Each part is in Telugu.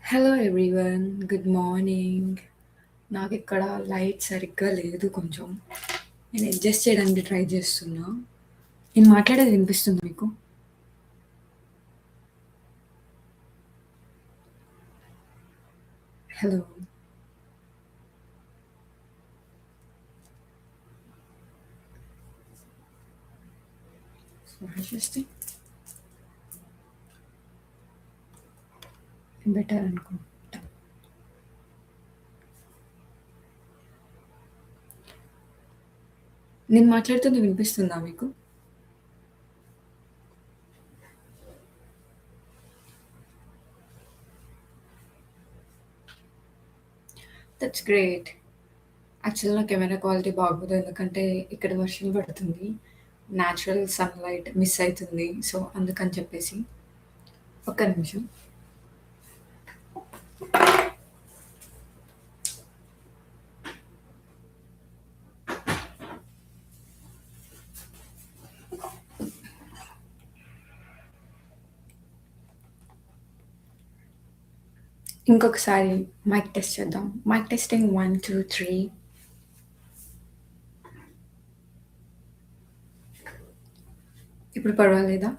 Hello everyone. Good morning. నాకిక్కడ లైట్ సరిగ్గా లేదు కొంచెం. నేను అడ్జస్ట్ చేయడానికి ట్రై చేస్తున్నా. నేను మాట్లాడేది వినిపిస్తుందా మీకు? హలో. చేస్తే బెటర్ అనుకుంటా. నేను మాట్లాడుతుంది వినిపిస్తుందా మీకు? That's great. యాక్చువల్‌గా నా కెమెరా క్వాలిటీ బాగోదు. ఎందుకంటే ఇక్కడ వర్షం పడుతుంది. న్యాచురల్ సన్‌లైట్ మిస్ అయితుంది. సో, అందుకని చెప్పేసి. ఒక్క నిమిషం. ఇంకొకసారి మైక్ టెస్ట్ చేద్దాం. Mic testing 1, 2, 3. ఇప్పుడు పర్వాలేదా?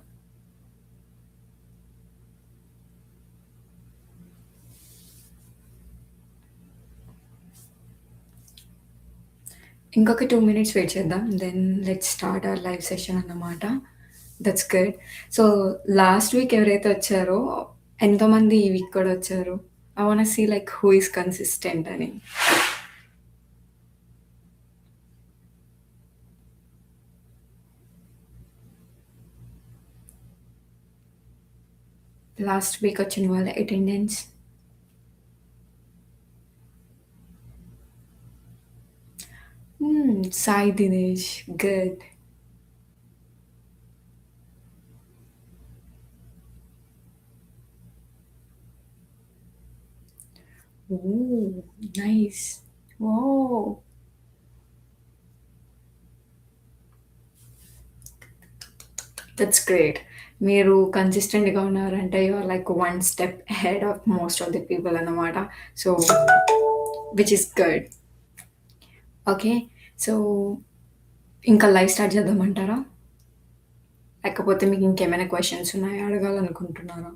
ఇంకొక 2 మినిట్స్ వెయిట్ చేద్దాం. Then let's start our live session అన్నమాట. That's good. So, last week ఎవరైతే వచ్చారో ఎంతమంది ఈ వీక్ కూడా వచ్చారు? I want see like who is consistent అని. లాస్ట్ వీక్ వచ్చిన వాళ్ళ attendance. Sai Dinesh. Good. Oh! Nice. Oh! That's great. మీరు కన్సిస్టెంట్‌గా ఉన్నారంటే you are like one step ahead of most of the people అన్నమాట. So, which is good. Okay. So, ఇంకా లైవ్ స్టార్ట్ చేద్దామంటారా? లేకపోతే మీకు ఇంకేమైనా క్వెషన్స్ ఉన్నాయా? అడగాలనుకుంటున్నారా?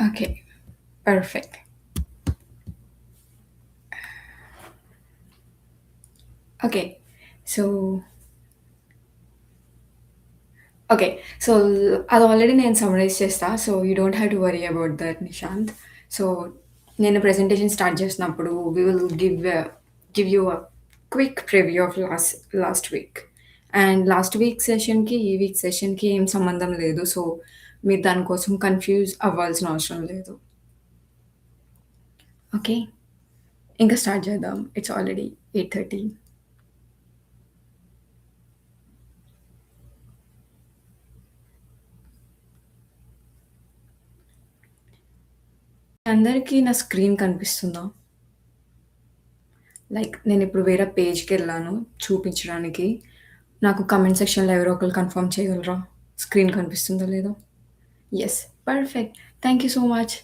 Okay. Perfect. Okay. So, okay. So, అది ఆల్రెడీ నేను సమ్మరైజ్ చేస్తా. So, you don't have to worry about that Nishant. So, నేను ప్రెజెంటేషన్ స్టార్ట్ చేసినప్పుడు we will give you a quick preview of last week. And last week సెషన్‌కి, ఈ వీక్ సెషన్‌కి ఏం సంబంధం లేదు. సో, మీరు దాని కోసం కన్‌ఫ్యూజ్ అవ్వాల్సిన అవసరం లేదు. ఓకే. ఇంకా స్టార్ట్ చేద్దాం. It's already 8:30. అందరికీ నా స్క్రీన్ కనిపిస్తుందా? లైక్ నేనిప్పుడు వేరే పేజ్‌కెళ్ళాను చూపించడానికి. నాకు కామెంట్ సెక్షన్‌లో ఎవరో ఒకళ్ళు కన్ఫర్మ్ చేయగలరా? స్క్రీన్ కనిపిస్తుందో లేదో? Yes. Perfect. Thank you so much.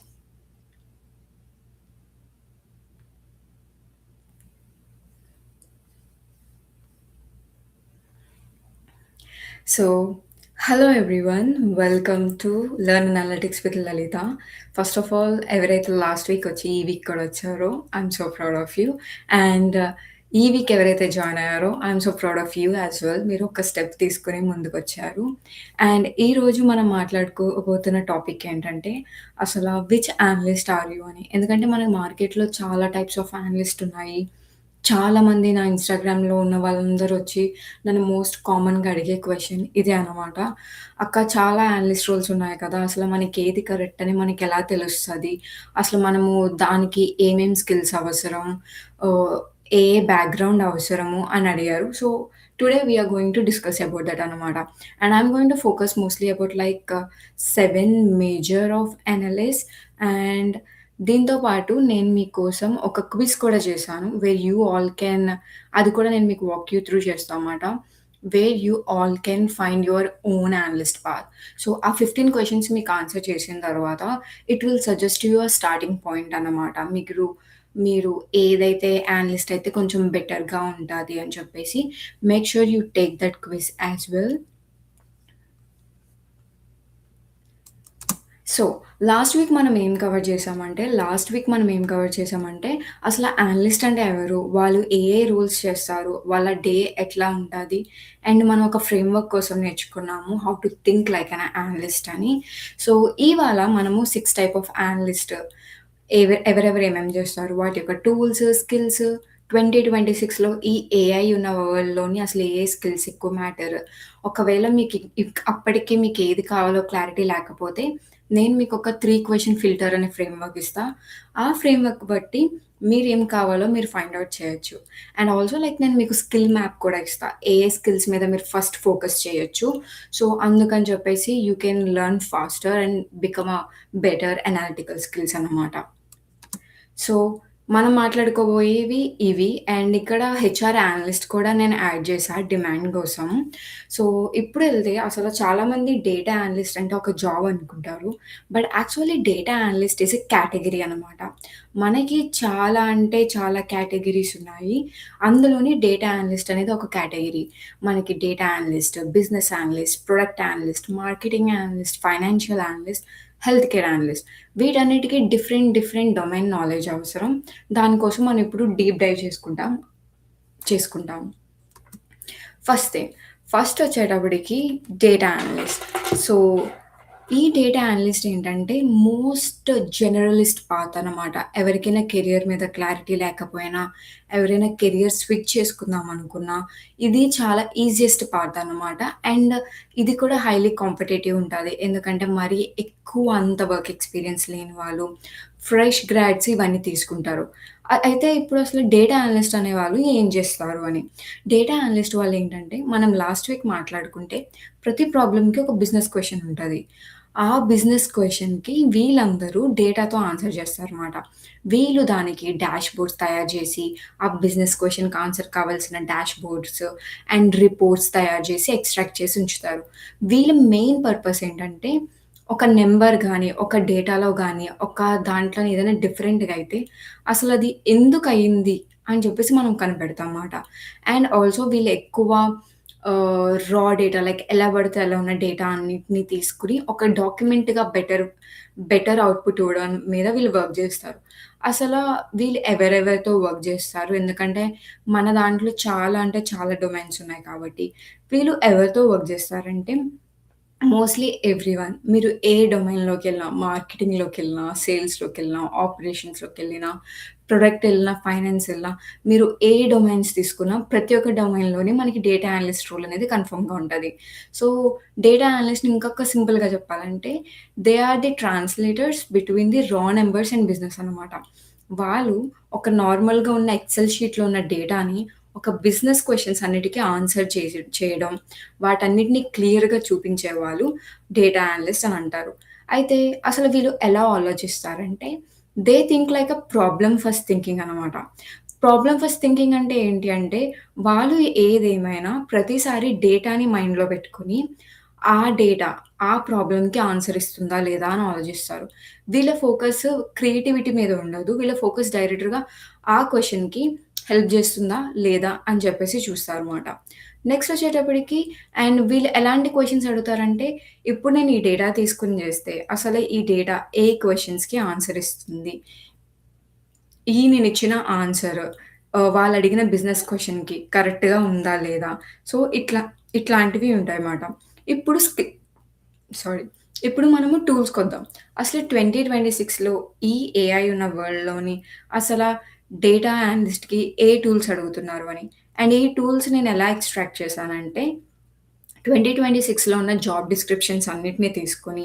So, hello everyone. Welcome to Learn Analytics with Lalitha. First of all, ఎవరైతే లాస్ట్ వీక్ వచ్చి ఈ వీక్ కూడా వచ్చారో I'm so proud of you. And ఈ వీక్ ఎవరైతే జాయిన్ అయ్యారో I'm so proud of you as well. మీరు ఒక స్టెప్ తీసుకొని ముందుకొచ్చారు. అండ్ ఈరోజు మనం మాట్లాడుకోబోతున్న టాపిక్ ఏంటంటే అసల విచ్ అనలిస్ట్ ఆర్ యూ అని. ఎందుకంటే మన మార్కెట్‌లో చాలా టైప్స్ ఆఫ్ అనలిస్ట్ ఉన్నాయి. చాలామంది నా ఇన్‌స్టాగ్రామ్‌లో ఉన్న వాళ్ళందరూ వచ్చి నన్ను మోస్ట్ కామన్‌గా అడిగే క్వెషన్ ఇదే అనమాట. "అక్క చాలా అనలిస్ట్ రోల్స్ ఉన్నాయి కదా! అసలు మనకేది కరెక్ట్ అని మనకెలా తెలుస్తది? అసలు మనము దానికి ఏమేం స్కిల్స్ అవసరం? ఏ బ్యాక్‌గ్రౌండ్ అవసరము అని అడిగారు. So, today we are going to discuss about that అనమాట. And I'm going to focus mostly about 7 major of analyst and దీంతో పాటు నేను మీకోసం ఒక క్విజ్ కూడా చేశాను. వేర్ యూ ఆల్ కెన్ అది కూడా నేను మీకు వాక్ యూ త్రూ చేస్తా అనమాట. Where you all can find your own analyst path. So, ఆ 15 క్వెషన్స్ మీకు ఆన్సర్ చేసిన తర్వాత it will suggest you a starting point అన్నమాట. మీరు ఏదైతే అనలిస్ట్ అయితే కొంచెం బెటర్‌గా ఉంటది అని చెప్పేసి make sure you take that quiz as well. So, last week మనం ఏం కవర్ చేసామంటే, అసల అనలిస్ట్ అంటే ఎవరు? వాళ్ళు ఏ ఏ రోల్స్ చేస్తారు? వాళ్ళ డే ఎట్లా ఉంటది? అండ్ మనం ఒక ఫ్రేమ్‌వర్క్ కోసం నేర్చుకున్నాము. How to think like an analyst అని. సో, ఇవాళ మనము 6 టైప్ ఆఫ్ అనలిస్ట్ ఎవరెవరు ఏమేమి చేస్తారు? వాటి యొక్క టూల్స్, స్కిల్స్ 2026లో ఈ ఏఐ ఉన్న వరల్డ్‌లోని అసలు ఏ స్కిల్స్ ఎక్కువ మ్యాటర్? ఒకవేళ మీకు అప్పటికి మీకు ఏది కావాలో క్లారిటీ లేకపోతే నేను మీకొక 3 క్వెషన్ ఫిల్టర్ అనే ఫ్రేమ్‌వర్క్ ఇస్తా. ఆ ఫ్రేమ్‌వర్క్ బట్టి మీరేం కావాలో మీరు ఫైండ్ ఔట్ చేయొచ్చు. అండ్ ఆల్సో నేను మీకు స్కిల్ మ్యాప్ కూడా ఇస్తా. ఏ ఏ స్కిల్స్ మీద మీరు ఫస్ట్ ఫోకస్ చేయొచ్చు. సో, అందుకని చెప్పేసి you can learn faster and become a better analytical skills అన్నమాట. సో, మనం మాట్లాడుకోబోయేవి ఇవి. అండ్ ఇక్కడ హెచ్ఆర్ అనలిస్ట్ కూడా నేను యాడ్ చేశా డిమాండ్ కోసం. సో, ఇప్పుడెళ్తే అసలు చాలామంది డేటా అనలిస్ట్ అంటే ఒక జాబ్ అనుకుంటారు. But actually data analyst is a category అనమాట. మనకి చాలా అంటే చాలా కేటగరీస్ ఉన్నాయి. అందులోని డేటా అనలిస్ట్ అనేది ఒక కేటగరీ. మనకి data analyst, business analyst, product analyst, marketing analyst, financial analyst, health care analyst. వీటన్నిటికి డిఫరెంట్ డొమైన్ నాలెడ్జ్ అవసరం. దానికోసం మనం ఇప్పుడు డీప్ డైవ్ చేసుకుంటాం. ఫస్ట్ థింగ్, ఫస్ట్ వచ్చేటప్పటికి డేటా అనలిస్ట్. సో, ఈ డేటా అనలిస్ట్ ఏంటంటే మోస్ట్ జనరలిస్ట్ పాత్ అనమాట. ఎవరికైనా కెరియర్ మీద క్లారిటీ లేకపోయినా, ఎవరైనా కెరియర్ స్విచ్ చేసుకుందాం అనుకున్నా, ఇది చాలా ఈజియెస్ట్ పాత్ అనమాట. అండ్ ఇది కూడా హైలీ కాంపిటీటివ్ ఉంటది. ఎందుకంటే మరీ ఎక్కువ అంత వర్క్ ఎక్స్‌పీరియన్స్ లేని వాళ్ళు, ఫ్రెష్ గ్రాడ్స్ ఇవన్నీ తీసుకుంటారు. అయితే ఇప్పుడు అసలు డేటా అనలిస్ట్ అనేవాళ్ళు ఏం జేస్తారు అని. డేటా అనలిస్ట్ వాళ్ళేంటంటే, మనం లాస్ట్ వీక్ మాట్లాడుకుంటే, ప్రతి ప్రాబ్లమ్‌కి ఒక బిజినెస్ క్వెషన్ ఉంటది. ఆ బిజినెస్ క్వెషన్‌కి వీళ్ళందరూ డేటాతో ఆన్సర్ జేస్తారనమాట. వీళ్ళు దానికి డాష్‌బోర్డ్స్ తయారు జేసి, ఆ బిజినెస్ క్వెషన్‌కి ఆన్సర్ కావాల్సిన డాష్‌బోర్డ్స్ అండ్ రిపోర్ట్స్ తయారు జేసి, ఎక్స్‌ట్రాక్ట్ చేసి ఉంచుతారు. వీళ్ళ మెయిన్ పర్పస్ ఏంటంటే, ఒక నంబర్ గాని, ఒక డేటాలో గాని, ఒక దాంట్లోని ఏదైనా డిఫరెంట్‌గా అయితే, అసలది ఎందుకయింది అని చెప్పేసి మనం కనిపెడతాం మాట. అండ్ ఆల్సో వీళ్ళు ఎక్కువ రా డేటా ఎలా పడితే అలా ఉన్న డేటా అన్నిటిని తీసుకొని ఒక డాక్యుమెంట్‌గా బెటర్ ఔట్‌పుట్ ఇవ్వడం మీద వీళ్ళు వర్క్ జేస్తారు. వీళ్ళు ఎవరెవరితో వర్క్ జేస్తారు? ఎందుకంటే మన దాంట్లో చాలా అంటే చాలా డొమైన్స్ ఉన్నాయి కాబట్టి. వీళ్ళు ఎవరితో వర్క్ జేస్తారంటే మోస్ట్‌లీ ఎవ్రీవన్. మీరు ఏ డొమైన్‌లోకెళ్ళినా, మార్కెటింగ్‌లోకెళ్ళినా, సేల్స్‌లోకెళ్ళినా, ఆపరేషన్స్‌లోకెళ్ళినా, ప్రొడక్ట్ ఎళ్ళినా, ఫైనాన్స్ ఎళ్ళినా, మీరు ఏ డొమైన్స్ తీసుకున్నా ప్రతి ఒక్క డొమైన్‌లోని మనకి డేటా అనలిస్ట్ రోల్ అనేది కన్ఫర్మ్‌గా ఉంటది. సో, డేటా అనలిస్ట్‌ని ఇంకొక సింపుల్‌గా చెప్పాలంటే, they are the translators between the raw numbers and business అనమాట. వాళ్ళు ఒక నార్మల్‌గా ఉన్న ఎక్సెల్ షీట్‌లో ఉన్న డేటాని ఒక బిజినెస్ క్వెషన్స్ అన్నిటికి ఆన్సర్ చేయడం, వాటన్నిటిని క్లియర్‌గా చూపించేవాళ్ళు డేటా అనలిస్ట్ అని అంటారు. అయితే అసలు వీళ్ళు ఎలా ఆలోచిస్తారంటే, they think like a problem first thinking అనమాట. ప్రాబ్లమ్ ఫస్ట్ థింకింగ్ అంటే ఏంటి అంటే, వాళ్ళు ఏదేమైనా ప్రతిసారి డేటాని మైండ్‌లో పెట్టుకొని, ఆ డేటా ఆ ప్రాబ్లమ్‌కి ఆన్సర్ ఇస్తుందా లేదా అని ఆలోచిస్తారు. వీళ్ళ ఫోకస్ క్రియేటివిటీ మీద ఉండదు. వీళ్ళ ఫోకస్ డైరెక్ట్‌గా ఆ క్వెషన్‌కి హెల్ప్ చేస్తుందా లేదా అని చెప్పేసి చూస్తారన్నమాట. నెక్స్ట్ వచ్చేటప్పటికి అండ్ వీళ్ళు ఎలాంటి క్వెషన్స్ అడుగుతారంటే, ఇప్పుడు నేను ఈ డేటా తీసుకొని చేస్తే, అసలు ఈ డేటా ఏ క్వెషన్స్‌కి ఆన్సర్ ఇస్తుంది? నేనిచ్చిన ఆన్సర్ వాళ్ళడిగిన బిజినెస్ క్వెషన్‌కి కరెక్ట్‌గా ఉందా? లేదా? సో, ఇట్లాంటివి ఉంటాయన్నమాట. ఇప్పుడు స్కి సారీ. ఇప్పుడు మనము టూల్స్‌కొద్దాం. అసలు 2026లో ఈ ఏఐ ఉన్న వరల్డ్‌లోని అసల డేటా అనలిస్ట్‌కి ఏ టూల్స్ అడుగుతున్నారు అని. అండ్ ఈ టూల్స్ నేనెలా ఎక్స్‌ట్రాక్ట్ చేశానంటే 2026లో ఉన్న జాబ్ డిస్క్రిప్షన్స్ అన్నిటిని తీసుకొని,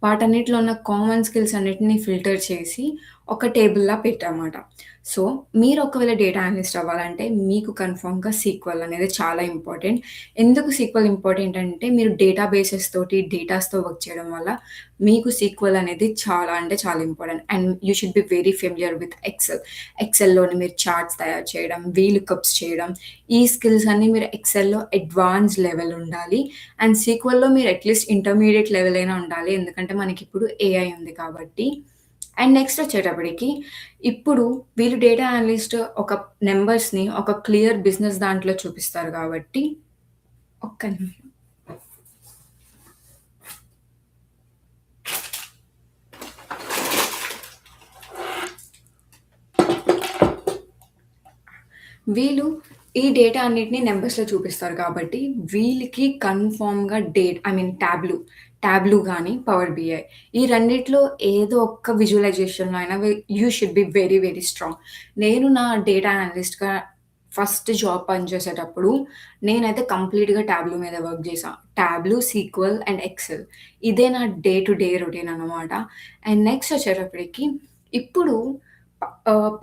వాటన్నిటిలో ఉన్న కామన్ స్కిల్స్ అన్నిటిని ఫిల్టర్ చేసి, ఒక టేబుల్‌లా పెట్టామాట. సో, మీరు ఒకవేళ డేటా అనలిస్ట్ అవ్వాలంటే మీకు కన్ఫర్మ్‌గా సీక్వెల్ అనేది చాలా ఇంపార్టెంట్. ఎందుకు సీక్వెల్ ఇంపార్టెంట్ అంటే మీరు డేటాబేసెస్ తోటి, డేటాస్‌తో వర్క్ చేయడం వల్ల మీకు సీక్వెల్ అనేది చాలా అంటే చాలా important. And you should be very familiar with Excel. ఎక్సెల్‌లోని మీరు చార్ట్స్ తయారు చేయడం, వీలుకప్స్ చేయడం, ఈ స్కిల్స్ అన్నీ మీరు ఎక్సెల్‌లో అడ్వాన్స్ లెవెల్ ఉండాలి. అండ్ సీక్వెల్‌లో మీరు అట్‌లీస్ట్ ఇంటర్మీడియేట్ లెవెల్ అయినా ఉండాలి. ఎందుకంటే మనకిప్పుడు ఏఐ ఉంది కాబట్టి. అండ్ నెక్స్ట్ వచ్చేటప్పటికి, ఇప్పుడు వీళ్ళు డేటా అనలిస్ట్ ఒక నంబర్స్‌ని ఒక క్లియర్ బిజినెస్ దాంట్లో చూపిస్తారు కాబట్టి ఒక్క నిమిషం. వీళ్ళు ఈ డేటా అన్నిటిని నంబర్స్‌లో చూపిస్తారు కాబట్టి, వీళ్ళకి కన్ఫర్మ్‌గా టాబ్లూ గాని, పవర్ బిఐ ఈ రెండిట్లో ఏదో ఒక్క విజువలైజేషన్‌లో అయినా you should be very, very strong. నేను నా డేటా అనలిస్ట్‌గా ఫస్ట్ జాబ్ పనిచేసేటప్పుడు నేనైతే కంప్లీట్‌గా టాబ్లూ మీద వర్క్ చేశా. టాబ్లూ, సీక్వెల్ అండ్ ఎక్సెల్ ఇదే నా డే టు డే రొటీన్ అన్నమాట. అండ్ నెక్స్ట్ వచ్చేటప్పటికి ఇప్పుడు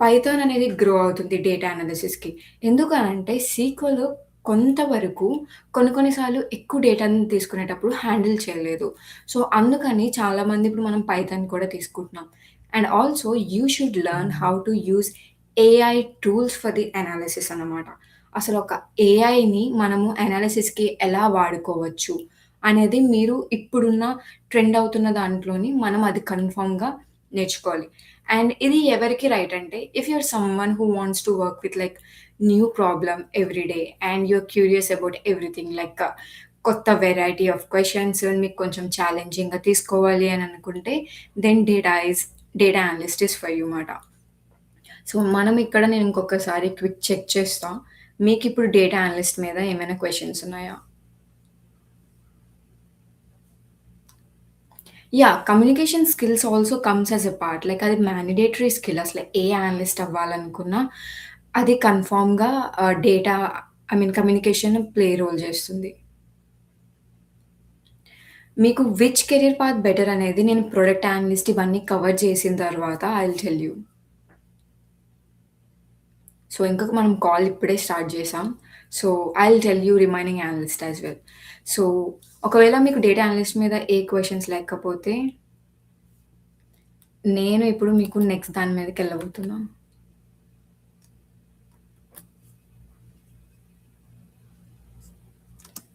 పైథాన్ అనేది గ్రో అవుతుంది డేటా అనాలిసిస్‌కి. ఎందుకనంటే సీక్వెల్ కొంతవరకు కొన్ని కొన్ని సార్లు ఎక్కువ డేటాని తీసుకునేటప్పుడు హ్యాండిల్ చేయలేదు. సో, అందుకని చాలామంది ఇప్పుడు మనం పైథాన్ కూడా తీసుకుంటున్నాం. And also you should learn how to use AI tools for the analysis అన్నమాట. అసలు ఒక ఏఐని మనము అనాలిసిస్‌కి ఎలా వాడుకోవచ్చు అనేది మీరు ఇప్పుడున్న ట్రెండ్ అవుతున్న దాంట్లోని మనం అది కన్ఫర్మ్‌గా నేర్చుకోవాలి. అండ్ ఇది ఎవరికి రైట్ అంటే, if you are someone who wants to work with like new problem every day and you are curious about everything like కొత్త వెరైటీ ఆఫ్ క్వెషన్స్ మీకు కొంచెం ఛాలెంజింగ్‌గా తీసుకోవాలి అని అనుకుంటే, then data analyst is for you మాట. సో, మనం ఇక్కడ నేను ఇంకొకసారి క్విక్ చెక్ చేస్తా. మీకిప్పుడు డేటా అనలిస్ట్ మీద ఏమైనా క్వెషన్స్ ఉన్నాయా? Yeah! Communication skills also comes as a part. Like అది మ్యాండేటరీ స్కిల్ అసలు ఏ అనలిస్ట్ అవ్వాలనుకున్నా అది కన్ఫర్మ్‌గా డేటా కమ్యూనికేషన్ ప్లే రోల్ చేస్తుంది. మీకు విచ్ కెరియర్ పాత్ బెటర్ అనేది నేను ప్రొడక్ట్ అనలిస్ట్ ఇవన్నీ కవర్ చేసిన తర్వాత I will tell you. So, ఇంకొక మనం కాల్ ఇప్పుడే స్టార్ట్ చేసాం. So, I will tell you remaining analyst as well. So, ఒకవేళ మీకు డేటా అనలిస్ట్ మీద ఏ క్వెషన్స్ లేకపోతే నేను ఇప్పుడు మీకు నెక్స్ట్ దాని మీదకెళ్ళబోతున్నా.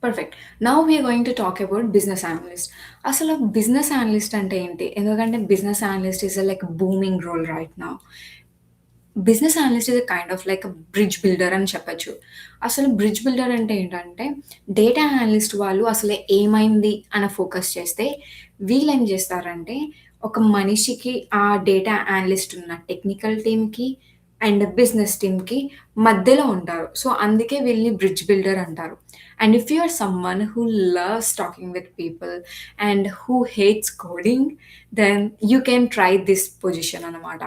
Perfect. Now we are going to talk about business analyst. అసలు బిజినెస్ అనలిస్ట్ అంటే ఏంటి? ఎందుకంటే business analyst is like booming role right now. Business analyst is a kind of like bridge builder అని చెప్పొచ్చు. అసలు బ్రిడ్జ్ బిల్డర్ అంటే ఏంటంటే, డేటా అనలిస్ట్ వాళ్ళు అసలు ఏమైంది అని ఫోకస్ చేస్తే, వీళ్ళేం చేస్తారంటే, ఒక మనిషికి ఆ డేటా అనలిస్ట్ ఉన్న టెక్నికల్ టీమ్‌కి అండ్ బిజినెస్ టీమ్‌కి మధ్యలో ఉంటారు. సో, అందుకే వీళ్ళని బ్రిడ్జ్ బిల్డర్ అంటారు. And if you are someone who loves talking with people and who hates coding, then you can try this position అనమాట.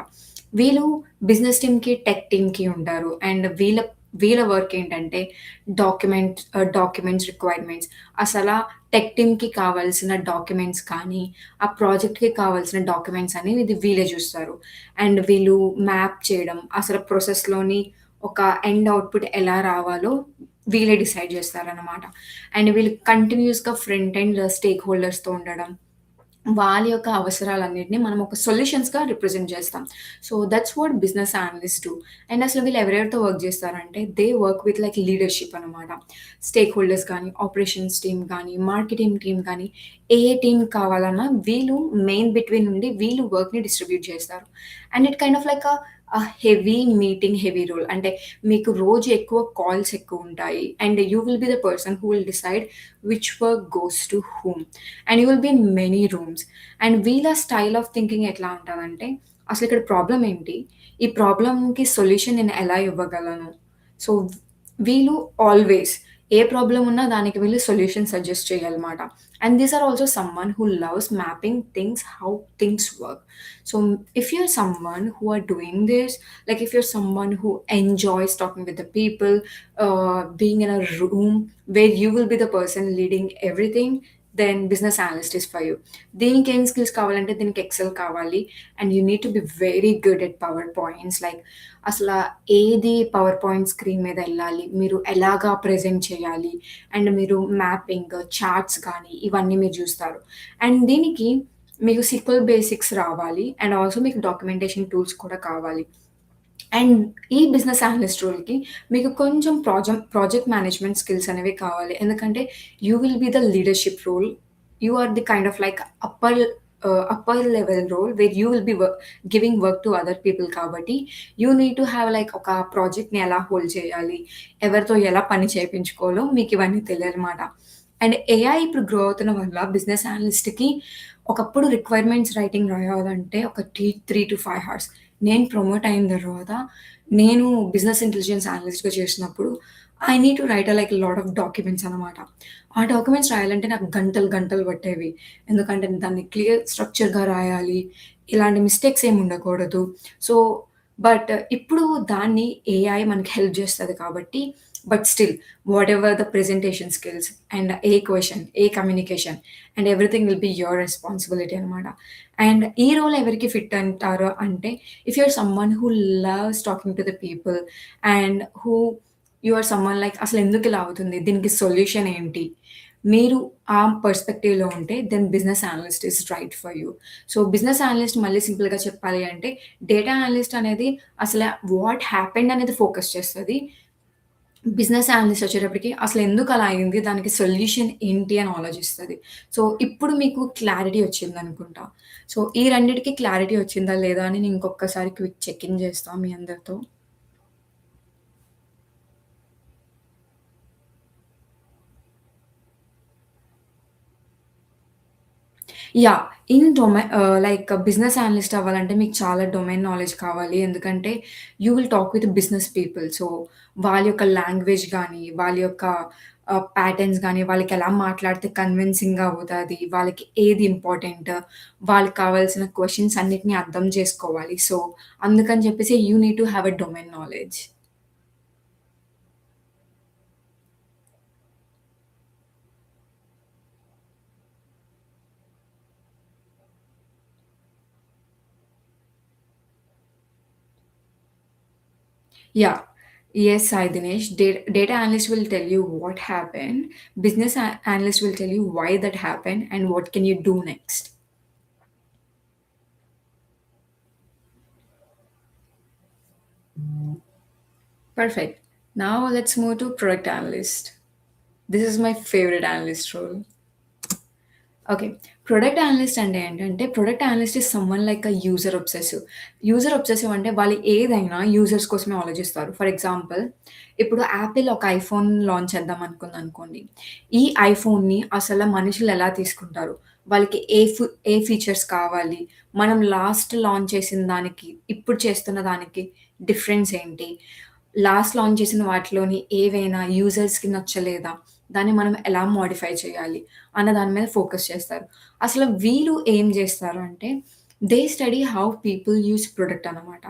వీళ్ళు బిజినెస్ టీమ్‌కి, టెక్ టీమ్‌కి ఉంటారు. అండ్ వీళ్ళ వీళ్ళ వర్క్ ఏంటంటే డాక్యుమెంట్స్ రిక్వైర్మెంట్స్ అసలా టెక్ టీమ్‌కి కావాల్సిన డాక్యుమెంట్స్ కానీ, ఆ ప్రాజెక్ట్‌కి కావాల్సిన డాక్యుమెంట్స్ అనేవి ఇది వీళ్ళే చూస్తారు. అండ్ వీళ్ళు మ్యాప్ చేయడం, అసలు ప్రాసెస్‌లోని ఒక ఎండ్ అవుట్‌పుట్ ఎలా రావాలో వీళ్ళే డిసైడ్ చేస్తారనమాట. అండ్ వీళ్ళు కంటిన్యూయస్‌గా ఫ్రంట్ ఎండ్ స్టేక్ హోల్డర్స్‌తో ఉండడం. వాళ్ళ యొక్క అవసరాలన్నిటిని మనం ఒక సొల్యూషన్స్‌గా రిప్రజెంట్ చేస్తాం. So, that's what business analyst do. And అసలు వీళ్ళు ఎవరెవరితో వర్క్ చేస్తారంటే, they work with like leadership అనమాట. స్టేక్ హోల్డర్స్ కానీ, ఆపరేషన్స్ టీమ్ కానీ, మార్కెటింగ్ టీమ్ కానీ, ఏ టీమ్ కావాలన్నా వీళ్ళు మెయిన్ బిట్వీన్ నుండి వీళ్ళు వర్క్‌ని డిస్ట్రిబ్యూట్ చేస్తారు. And it kind of like heavy meeting, heavy role. అంటే మీకు రోజు ఎక్కువ కాల్స్ ఎక్కువుంటాయి. And you will be the person who will decide which work goes to whom. And you will be in many rooms. And వీళ్ళ స్టైల్ ఆఫ్ థింకింగ్ ఎట్లా ఉంటదంటే, అసలిక్కడ ప్రాబ్లమ్ ఏంటి? ఈ ప్రాబ్లమ్‌కి సొల్యూషన్ నేను ఎలా ఇవ్వగలను? సో, వీళ్ళు ఆల్వేస్ ఏ ప్రాబ్లమ్ ఉన్నా దానికి వీళ్ళు సొల్యూషన్ సజెస్ట్ చేయాలమాట. And these are also someone who loves mapping things how things work. So, if you're someone who are doing this, like if you're someone who enjoys talking with the people, being in a room where you will be the person leading everything, then business analyst is for you. దీనికేం స్కిల్స్ కావాలంటే దీనికి ఎక్సెల్ కావాలి. And you need to be very good at power points. Like అసల ఏది పవర్ పాయింట్ స్క్రీన్ మీద ఎళ్ళాలి, మీరు ఎలాగా ప్రెజెంట్ చేయాలి, అండ్ మీరు మ్యాపింగ్, చార్ట్స్ గానీ ఇవన్నీ మీరు జూస్తారు. అండ్ దీనికి మీకు సీక్వెల్ బేసిక్స్ రావాలి. అండ్ ఆల్సో మీకు డాక్యుమెంటేషన్ టూల్స్ కూడా కావాలి. అండ్ ఈ బిజినెస్ అనలిస్ట్ రోల్‌కి మీకు కొంచెం ప్రాజెక్ట్ మేనేజ్మెంట్ స్కిల్స్ అనేవి కావాలి. ఎందుకంటే you will be the leadership role. You are the kind of like upper level role where you will be giving work to other people కాబట్టి you need to have like ఒక ప్రాజెక్ట్‌ని ఎలా హోల్డ్ చేయాలి, ఎవరితో ఎలా పని చేపించుకోవాలో మీకు ఇవన్నీ తెలియాలన్నమాట. అండ్ ఏఐ ఇప్పుడు గ్రో అవుతున్న వల్ల బిజినెస్ అనలిస్ట్‌కి ఒకప్పుడు రిక్వైర్మెంట్స్ రైటింగ్ రాయాలంటే ఒక 3-5 హార్స్. నేను ప్రమోట్ అయిన తర్వాత, నేను బిజినెస్ ఇంటెలిజెన్స్ అనలిస్ట్‌గా చేసినప్పుడు, I need to right like lot of documents అనమాట. ఆ డాక్యుమెంట్స్ రాయాలంటే నాకు గంటలు, గంటలు పట్టేవి. ఎందుకంటే దాన్ని క్లియర్ స్ట్రక్చర్‌గా రాయాలి. ఇలాంటి మిస్టేక్స్ ఏమి ఉండకూడదు. సో, బట్ ఇప్పుడు దాన్ని ఏఐ మనకి హెల్ప్ చేస్తది కాబట్టి, but still whatever the presentation skills and a communication and everything will be your responsibility అనమాట. అండ్ ఈ రోల్ ఎవరికి ఫిట్ అంటారు అంటే, if you are someone who loves talking to the people and who you are someone like అసలెందుకిలా అవుతుంది? దీనికి సొల్యూషన్ ఏంటి? మీరు ఆ పర్స్‌పెక్టివ్‌లో ఉంటే then business analyst is right for you. So, business analyst మళ్ళీ సింపుల్‌గా చెప్పాలి అంటే, డేటా అనలిస్ట్ అనేది అసల వాట్ హ్యాపెండ్ అనేది ఫోకస్ చేస్తది. బిజినెస్ అనలిస్ట్ వచ్చేటప్పటికి అసలెందుకలా అయింది? దానికి సొల్యూషన్ ఏంటి అని ఆలోచిస్తది. సో, ఇప్పుడు మీకు క్లారిటీ వచ్చిందనుకుంటా. సో, ఈ రెండిటికి క్లారిటీ వచ్చిందా లేదా అని నేను ఇంకొక్కసారి క్విక్ చెక్ ఇన్ చేస్తా మీ అందరితో. యాహ్! లైక్ బిజినెస్ అనలిస్ట్ అవ్వాలంటే మీకు చాలా డొమైన్ నాలెడ్జ్ కావాలి. ఎందుకంటే you will talk with business people. So, వాళ్ళ యొక్క లాంగ్వేజ్ గానీ, వాళ్ళ యొక్క ప్యాటర్న్స్ గానీ, వాళ్ళకెలా మాట్లాడితే కన్విన్సింగ్‌గా అవుతది, వాళ్ళకి ఏది ఇంపార్టెంట్, వాళ్ళకి కావాల్సిన క్వెషన్స్ అన్నిటిని అర్థం చేసుకోవాలి. సో, అందుకని చెప్పేసి you need to have a domain knowledge. Yeah. Yes, Sai Dinesh. Data analyst will tell you what happened. Business analyst will tell you why that happened and what can you do next. Perfect. Now let's move to product analyst. This is my favorite analyst role. Okay. Product analyst అంటే ఏంటంటే, product analyst is someone like user obsessive. User obsessive అంటే వాళ్ళు ఏదైనా యూజర్స్ కోసమే ఆలోచిస్తారు. ఫర్ ఎగ్జాంపుల్, ఇప్పుడు యాపిల్ ఒక ఐఫోన్ లాంచ్ చేద్దాం అనుకుందనుకోండి. ఈ ఐఫోన్‌ని అసల మనుషులు ఎలా తీసుకుంటారు? వాళ్ళకి ఏ ఫీచర్స్ కావాలి? మనం లాస్ట్ లాంచ్ చేసిన దానికి, ఇప్పుడు చేస్తున్న దానికి డిఫరెన్స్ ఏంటి? లాస్ట్ లాంచ్ చేసిన వాటిలోని ఏవైనా యూజర్స్‌కి నచ్చలేదా? దాన్ని మనం ఎలా మోడిఫై చేయాలి? అన్న దాని మీద ఫోకస్ చేస్తారు. అసలు వీళ్ళు ఏం జేస్తారు అంటే, they study how people use product అనమాట.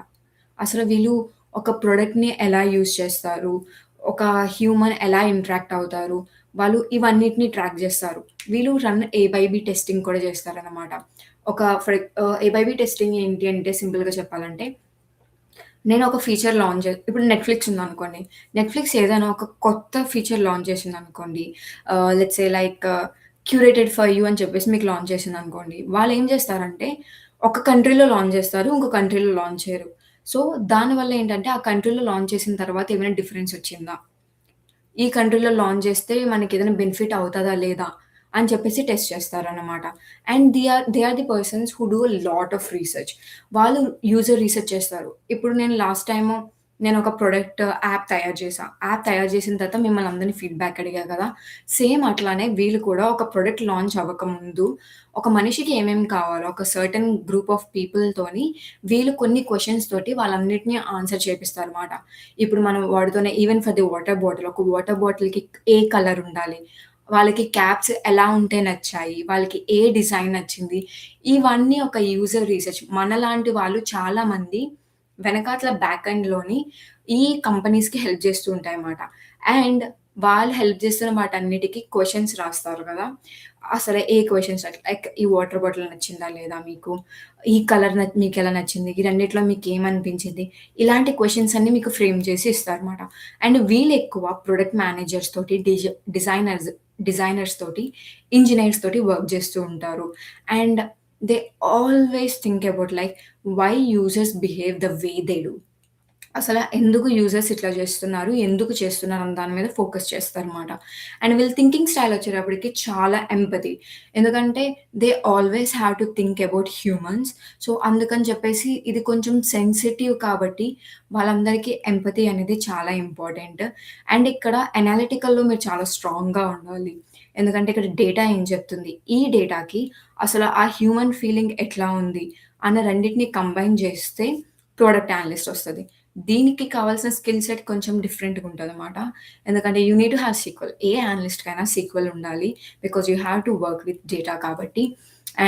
అసలు వీళ్ళు ఒక ప్రొడక్ట్‌ని ఎలా యూజ్ చేస్తారు? ఒక హ్యూమన్ ఎలా ఇంటరాక్ట్ అవుతారు? వాళ్ళు ఇవన్నిటిని ట్రాక్ జేస్తారు. వీళ్ళు ఏ బై బీ టెస్టింగ్ కూడా జేస్తారనమాట. ఏ బై బీ టెస్టింగ్ ఏంటి అంటే సింపుల్‌గా చెప్పాలంటే, నేను ఒక ఫీచర్ లాంచ్ ఇప్పుడు నెట్‌ఫ్లిక్స్ ఉందనుకోండి. నెట్‌ఫ్లిక్స్ ఏదైనా ఒక కొత్త ఫీచర్ లాంచ్ చేసిందనుకోండి. Let's say like curated for you అని చెప్పేసి మీకు లాంచ్ చేసిందనుకోండి. వాళ్ళేం చేస్తారంటే, ఒక కంట్రీలో లాంచ్ చేస్తారు. ఇంకో కంట్రీలో లాంచ్ చేయరు. సో, దానివల్ల ఏంటంటే, ఆ కంట్రీలో లాంచ్ చేసిన తర్వాత ఏమైనా డిఫరెన్స్ వచ్చిందా? ఈ కంట్రీలో లాంచ్ చేస్తే మనకేదైనా బెనిఫిట్ అవుతదా? లేదా? అని చెప్పేసి టెస్ట్ చేస్తారనమాట. And they are the persons who do lot of research. వాళ్ళు యూజర్ రీసెర్చ్ చేస్తారు. ఇప్పుడు నేను లాస్ట్ టైము నేనొక ప్రొడక్ట్ యాప్ తయారు చేశా. యాప్ తయారు చేసిన తర్వాత మిమ్మల్ని అందరిని ఫీడ్‌బ్యాక్ అడిగా కదా! సేమ్ అట్లానే వీళ్ళు కూడా ఒక ప్రొడక్ట్ లాంచ్ అవ్వకముందు ఒక మనిషికి ఏమేమి కావాలో ఒక సర్టెన్ గ్రూప్ ఆఫ్ పీపుల్‌తోని వీళ్ళు కొన్ని క్వెషన్స్ తోటి వాళ్ళన్నిటిని ఆన్సర్ చేపిస్తారనమాట. ఇప్పుడు మనం వాడుతున్న even for the water bottle. ఒక వాటర్ బాటిల్‌కి ఏ కలర్ ఉండాలి? వాళ్ళకి క్యాప్స్ ఎలా ఉంటే నచ్చాయి? వాళ్ళకి ఏ డిజైన్ నచ్చింది? ఇవన్నీ ఒక యూజర్ రీసెర్చ్. మనలాంటి వాళ్ళు చాలామంది వెనకాతల బ్యాక్ ఎండ్‌లోని ఈ కంపెనీస్‌కి హెల్ప్ చేస్తూ ఉంటాయన్నమాట. అండ్ వాళ్ళు హెల్ప్ చేస్తున్న వాటన్నిటికి క్వెషన్స్ రాస్తారు గదా! అసలు ఏ క్వెషన్స్ లైక్ ఈ వాటర్ బాటిల్ నచ్చిందా లేదా మీకు? ఈ కలర్ మీకెలా నచ్చింది? ఈ రెండిట్లో మీకేమనిపించింది? ఇలాంటి క్వెషన్స్ అన్నీ మీకు ఫ్రేమ్ చేసి ఇస్తారనమాట. అండ్ వీళ్ళెక్కువ ప్రొడక్ట్ మేనేజర్స్ తోటి, డిజైనర్స్ తోటి, ఇంజినీర్స్ తోటి వర్క్ జేస్తూ ఉంటారు. And they always think about like why users behave the way they do. అసల ఎందుకు యూజర్స్ ఇట్లా జేస్తున్నారు? ఎందుకు చేస్తున్నారు? అన్న దాని మీద ఫోకస్ చేస్తారనమాట. అండ్ వీళ్ళ థింకింగ్ స్టైల్ వచ్చేటప్పటికి చాలా ఎంపతి. ఎందుకంటే they always have to think about humans. So, అందుకని చెప్పేసి ఇది కొంచెం సెన్సిటివ్ కాబట్టి వాళ్ళందరికీ ఎంపతి అనేది చాలా ఇంపార్టెంట్. అండ్ ఇక్కడ అనలిటికల్‌లో మీరు చాలా స్ట్రాంగ్‌గా ఉండాలి. ఎందుకంటే ఇక్కడ డేటా ఏం చెప్తుంది? ఈ డేటాకి అసలు ఆ హ్యూమన్ ఫీలింగ్ ఎట్లా ఉంది? అన్న రెండిటిని కంబైన్ చేస్తే ప్రొడక్ట్ అనలిస్ట్ వస్తది. దీనికి కావాల్సిన స్కిల్ సెట్ కొంచెం డిఫరెంట్‌గా ఉంటదనమాట. ఎందుకంటే you need to have SQL. ఏ అనలిస్ట్‌కైనా సీక్వెల్ ఉండాలి. Because you have to work with data కాబట్టి.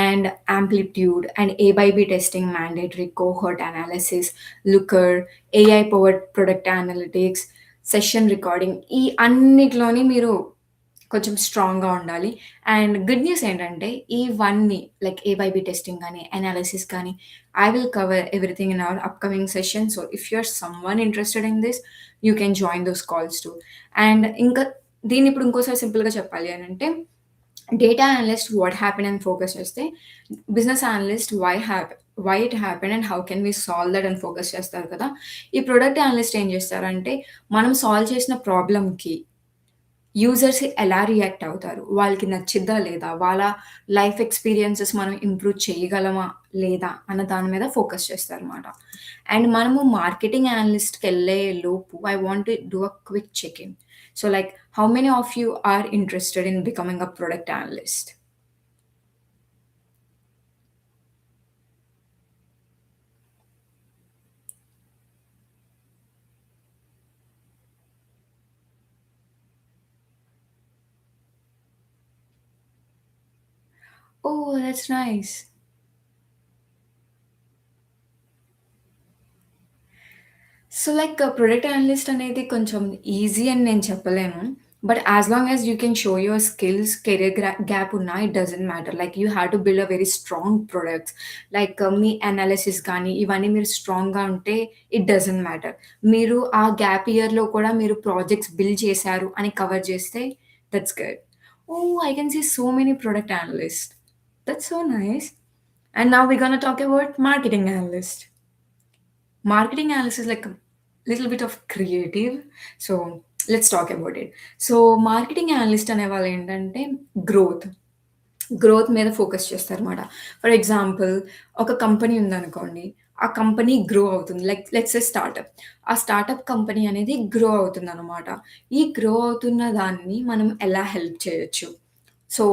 And amplitude and A by B testing mandatory, cohort analysis, Looker, AI powered product analytics, session recording ఈ అన్నిటిలోని మీరు కొంచెం స్ట్రాంగ్‌గా ఉండాలి. అండ్ గుడ్ న్యూస్ ఏంటంటే ఇవన్నీ like A by B testing గాని, అనాలిసిస్ కానీ I will cover everything in our upcoming session. So if you're someone interested in this, you can join those calls too. And ఇంకా దీన్ని ఇప్పుడు ఇంకోసారి సింపుల్‌గా చెప్పాలి అనంటే, డేటా అనలిస్ట్ వాట్ హ్యాపెండ్ అని ఫోకస్ చేస్తే, business analyst why it happened and how can we solve that అని ఫోకస్ చేస్తారు కదా! ఈ ప్రొడక్ట్ అనలిస్ట్ ఏం చేస్తారంటే, మనం సాల్వ్ చేసిన ప్రాబ్లమ్‌కి యూజర్స్ ఎలా రియాక్ట్ అవుతారు? వాళ్ళకి నచ్చిద్దా లేదా? వాళ్ళ లైఫ్ ఎక్స్‌పీరియన్సెస్ మనం ఇంప్రూవ్ చేయగలమా లేదా? అన్న దాని మీద ఫోకస్ చేస్తారనమాట. అండ్ మనము మార్కెటింగ్ అనలిస్ట్‌కెళ్ళే లోపు I want to do a quick check in. So, like how many of you are interested in becoming a product analyst? Oh! That's nice. So, like product analyst అనేది కొంచెం ఈజీ అని నేను చెప్పలేను. But as long as you can show your skills, career gap ఉన్నా it doesn't matter. Like you have to build a very strong products. Like మీ అనాలిసిస్ గానీ, ఇవన్నీ మీరు స్ట్రాంగ్‌గా ఉంటే ఇట్ డజంట్ మ్యాటర్. మీరు ఆ గ్యాప్ ఇయర్‌లో కూడా మీరు ప్రాజెక్ట్స్ బిల్డ్ చేశారు అని కవర్ చేస్తే that's good. Oh! I can see so many product analyst. That's so nice. And now we gonna talk about marketing analyst. Marketing analysis is like a little bit of creative. So let's talk about it. So marketing analyst అనేవాళ్ళు ఏంటంటే గ్రోత్. గ్రోత్ మీద ఫోకస్ చేస్తారన్నమాట. ఫర్ ఎగ్జాంపుల్ ఒక కంపెనీ ఉందనుకోండి. ఆ కంపెనీ గ్రో అవుతుంది. Like let's say startup. ఆ స్టార్టప్ కంపెనీ అనేది గ్రో అవుతుందన్నమాట. ఈ గ్రో అవుతున్న దాన్ని మనం ఎలా హెల్ప్ చేయొచ్చు? సో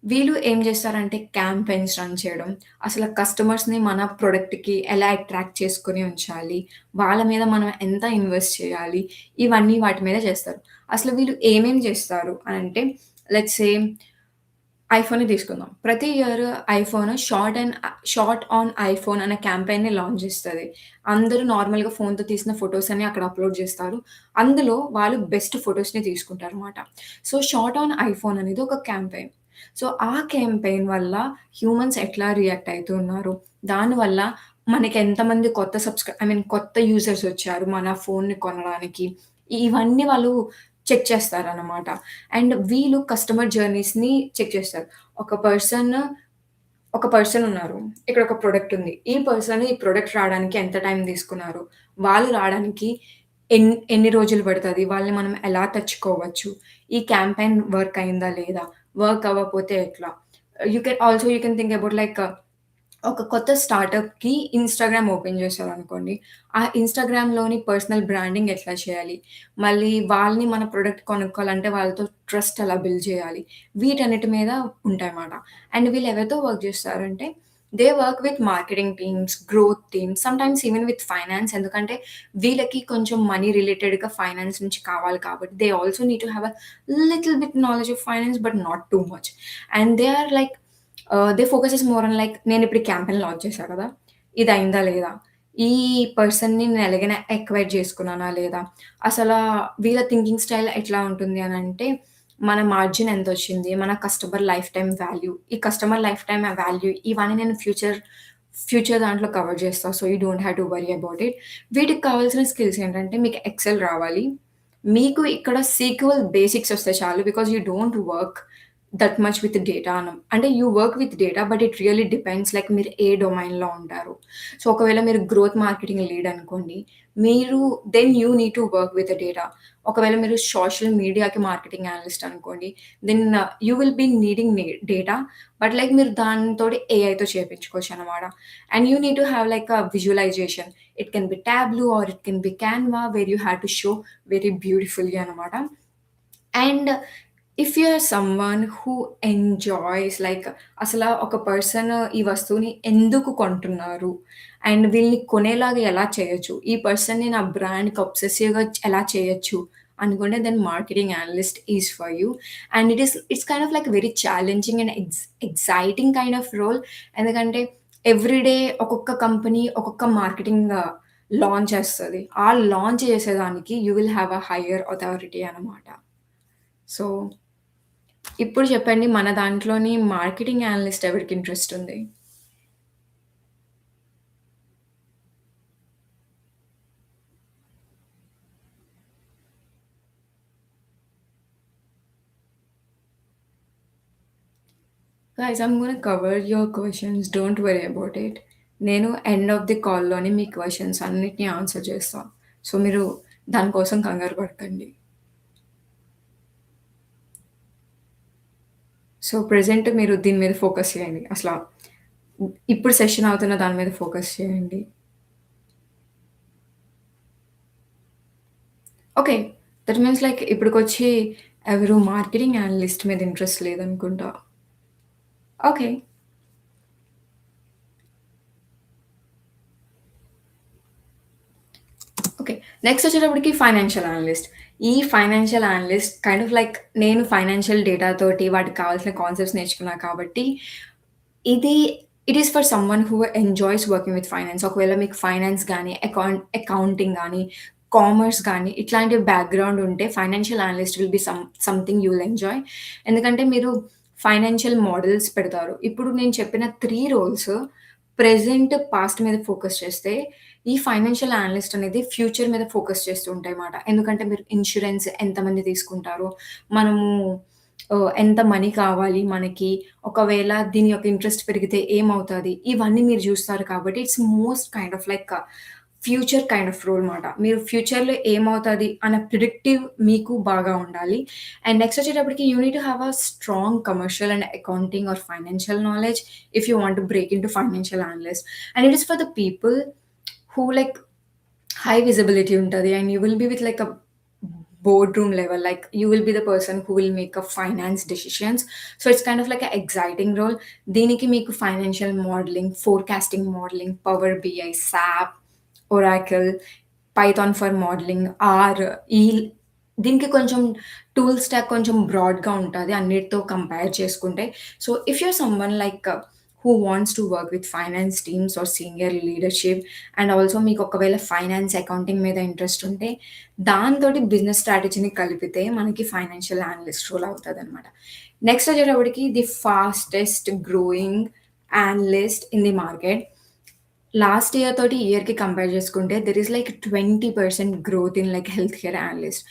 వీళ్ళు ఏం జేస్తారంటే క్యాంపెయిన్స్ రన్ చేయడం. అసల కస్టమర్స్‌ని మన ప్రొడక్ట్‌కి ఎలా అట్రాక్ట్ చేసుకొని ఉంచాలి. వాళ్ళ మీద మనం ఎంత ఇన్వెస్ట్ చేయాలి. ఇవన్నీ వాటి మీద చేస్తారు. అసలు వీళ్ళు ఏమేం చేస్తారు అనంటే లెట్స్ సే ఐఫోనే తీసుకుందాం. ప్రతి year iPhone short on iPhone అనే క్యాంపెయిన్‌ని లాంచ్ చేస్తది. అందరూ నార్మల్‌గా ఫోన్‌తో తీసిన ఫోటోస్ అన్ని అక్కడ అప్‌లోడ్ చేస్తారు. అందులో వాళ్ళు బెస్ట్ ఫోటోస్‌ని తీసుకుంటారన్నమాట. సో, షార్ట్ ఆన్ ఐఫోన్ అనేది ఒక క్యాంపెయిన్. సో, ఆ క్యాంపెయిన్ వల్ల హ్యూమన్స్ ఎట్లా రియాక్ట్ అయితున్నారు? దానివల్ల మనకెంతమంది కొత్త యూజర్స్ వచ్చారు మన ఫోన్‌ని కొనడానికి. ఇవన్నీ వాళ్ళు చెక్ చేస్తారనమాట. అండ్ వీళ్ళు కస్టమర్ జర్నీస్‌ని చెక్ చేస్తారు. ఒక పర్సన్ ఒక పర్సన్ ఉన్నారు. ఇక్కడ ఒక ప్రొడక్ట్ ఉంది. ఈ ప్రొడక్ట్ రావడానికి ఎంత టైం తీసుకున్నారు? వాళ్ళు రాడానికి ఎన్ని రోజులు పడతది? వాళ్ళని మనం ఎలా తెచ్చుకోవచ్చు? ఈ క్యాంపెయిన్ వర్క్ అయిందా లేదా? వర్క్ అవ్వకపోతే ఎట్లా? You can think about like ఒక కొత్త స్టార్టప్‌కి ఇన్‌స్టాగ్రామ్ ఓపెన్ చేశారనుకోండి. ఆ ఇన్‌స్టాగ్రామ్‌లోని పర్సనల్ బ్రాండింగ్ ఎట్లా చేయాలి? మళ్ళీ వాళ్ళని మన ప్రొడక్ట్ కొనుక్కోవాలంటే వాళ్ళతో ట్రస్ట్ ఎలా బిల్డ్ చేయాలి? వీటన్నిటి మీద ఉంటాయన్నమాట. అండ్ వీళ్ళు ఎవరితో వర్క్ చేస్తారంటే they work with marketing teams, growth teams, sometimes even with finance. ఎందుకంటే వీళ్ళకి కొంచెం మనీ రిలేటెడ్‌గా ఫైనాన్స్ నుంచి కావాలి కాబట్టి they also need to have a little bit knowledge of finance but not too much. And they are like they focuses more on like నేనిప్పుడు ఈ క్యాంపెయిన్ లాంచ్ చేశా కదా! ఇది అయిందా లేదా? ఈ పర్సన్‌ని నేను ఎలాగైనా ఎక్వైర్ చేసుకున్నానా లేదా? అసలా వీళ్ళ థింకింగ్ స్టైల్ ఎట్లా ఉంటుంది అనంటే, మన మార్జిన్ ఎంతొచ్చింది? మన కస్టమర్ లైఫ్ టైమ్ వాల్యూ, ఈ కస్టమర్ లైఫ్ టైమ్ వాల్యూ ఇవన్నీ నేను ఫ్యూచర్ దాంట్లో కవర్ చేస్తా. So, you don't have to worry about it. వీటికి కావాల్సిన స్కిల్స్ ఏంటంటే, మీకు ఎక్సెల్ రావాలి. మీకు ఇక్కడ సీక్వెల్ బేసిక్స్ వస్తే చాలు. Because you don't work that much with data అంటే you work with data but it really depends like మీరు ఏ డొమైన్‌లో ఉంటారు. సో, ఒకవేళ మీరు గ్రోత్ మార్కెటింగ్ లీడ్ అనుకోండి. మీరు then you need to work with the data. ఒకవేళ మీరు సోషల్ మీడియాకి మార్కెటింగ్ అనలిస్ట్ అనుకోండి. Then you will be needing data. But like మీరు దానితోటి ఏఐతో చేపించుకోవచ్చనమాట. And you need to have like a visualization. It can be Tableau or it can be Canva where you have to show very beautifully అనమాట. And if you are someone who enjoys like అసల ఒక పర్సన్ ఈ వస్తువుని ఎందుకు కొంటున్నారు? అండ్ వీళ్ళని కొనేలాగా ఎలా చేయొచ్చు? ఈ పర్సన్‌ని నా బ్రాండ్‌కి అబ్సెసివ్‌గా ఎలా చేయొచ్చు? అనుకుంటే then marketing analyst is for you. And it's kind of like very challenging and exciting kind of role. ఎందుకంటే ఎవ్రీ డే ఒక్కొక్క కంపెనీ ఒక్కొక్క మార్కెటింగ్ లాంచ్ చేస్తది. ఆ లాంచ్ చేసేదానికి you will have a higher authority అనమాట. సో, ఇప్పుడు చెప్పండి మన దాంట్లోని మార్కెటింగ్ అనలిస్ట్ ఎవరికి ఇంట్రెస్ట్ ఉంది? Guys I'm gonna cover your questions. Don't worry about it. నేను ఎండ్ ఆఫ్ ది కాల్‌లోని మీ క్వెషన్స్ అన్నిటిని ఆన్సర్ చేస్తా. సో, మీరు దాని కోసం కంగారు పడకండి. సో, ప్రెజెంట్ మీరు దీని మీద ఫోకస్ చేయండి. ఇప్పుడు సెషన్ అవుతున్న దాని మీద ఫోకస్ చేయండి. ఓకే. దట్ మీన్స్ లైక్ ఇప్పటికొచ్చి ఎవరు మార్కెటింగ్ అనలిస్ట్ మీద ఇంట్రెస్ట్ లేదనుకుంటా. ఓకే. ఓకే. నెక్స్ట్ వచ్చేటప్పటికి ఫైనాన్షియల్ అనలిస్ట్. ఈ financial analyst kind of like నేను ఫైనాన్షియల్ డేటా తోటి వాటికి కావాల్సిన కాన్సెప్ట్స్ నేర్చుకున్నా కాబట్టి, ఇది it is for someone who enjoys working with finance. ఒకవేళ మీకు ఫైనాన్స్ గాని, అకౌంటింగ్ గాని, కామర్స్ గాని ఇట్లాంటి బ్యాక్‌గ్రౌండ్ ఉంటే financial analyst will be something you will enjoy. ఎందుకంటే మీరు ఫైనాన్షియల్ మోడల్స్ పెడతారు. ఇప్పుడు నేను చెప్పిన 3 రోల్స్ ప్రెజెంట్, పాస్ట్ మీద ఫోకస్ చేస్తే ఈ ఫైనాన్షియల్ అనలిస్ట్ అనేది ఫ్యూచర్ మీద ఫోకస్ చేస్తూ ఉంటాయన్నమాట. ఎందుకంటే మీరు ఇన్స్యూరెన్స్ ఎంతమంది తీసుకుంటారు? మనము ఎంత మనీ కావాలి మనకి? ఒకవేళ దీని యొక్క ఇంట్రెస్ట్ పెరిగితే ఏమవుతది? ఇవన్నీ మీరు జూస్తారు కాబట్టి it's most kind of like future kind of role మాట. మీరు ఫ్యూచర్‌లో ఏమవుతది అన్న ప్రిడిక్టివ్ మీకు బాగా ఉండాలి. అండ్ నెక్స్ట్ వచ్చేటప్పటికి you need to have a strong commercial and accounting or financial knowledge if you want to break into financial analyst. And it is for the people who like high visibility untadi and you will be with like a boardroom level, like you will be the person who will make a finance decisions. So it's kind of like an exciting role. దీనికి మీకు financial modelling, forecasting modelling, power BI, SAP, Oracle, Python for modelling, R, ఈ దీనికి కొంచెం టూల్ స్టాక్ కొంచెం బ్రాడ్‌గా ఉంటది అన్నిటితో కంపేర్ చేసుకుంటే. So, if you are someone like who wants to work with finance teams or senior leadership and also మీకు ఒకవేళ ఫైనాన్స్, అకౌంటింగ్ మీద ఇంట్రెస్ట్ ఉంటే దాంతోటి బిజినెస్ స్ట్రాటజీని కలిపితే మనకి ఫైనాన్షియల్ అనలిస్ట్ రోల్ అవుతదనమాట. నెక్స్ట్ వచ్చేటప్పటికి the fastest growing analyst in the market. Last year తోటి ఈ ఇయర్‌కి కంపేర్ చేసుకుంటే there is like 20% growth in like health care analyst.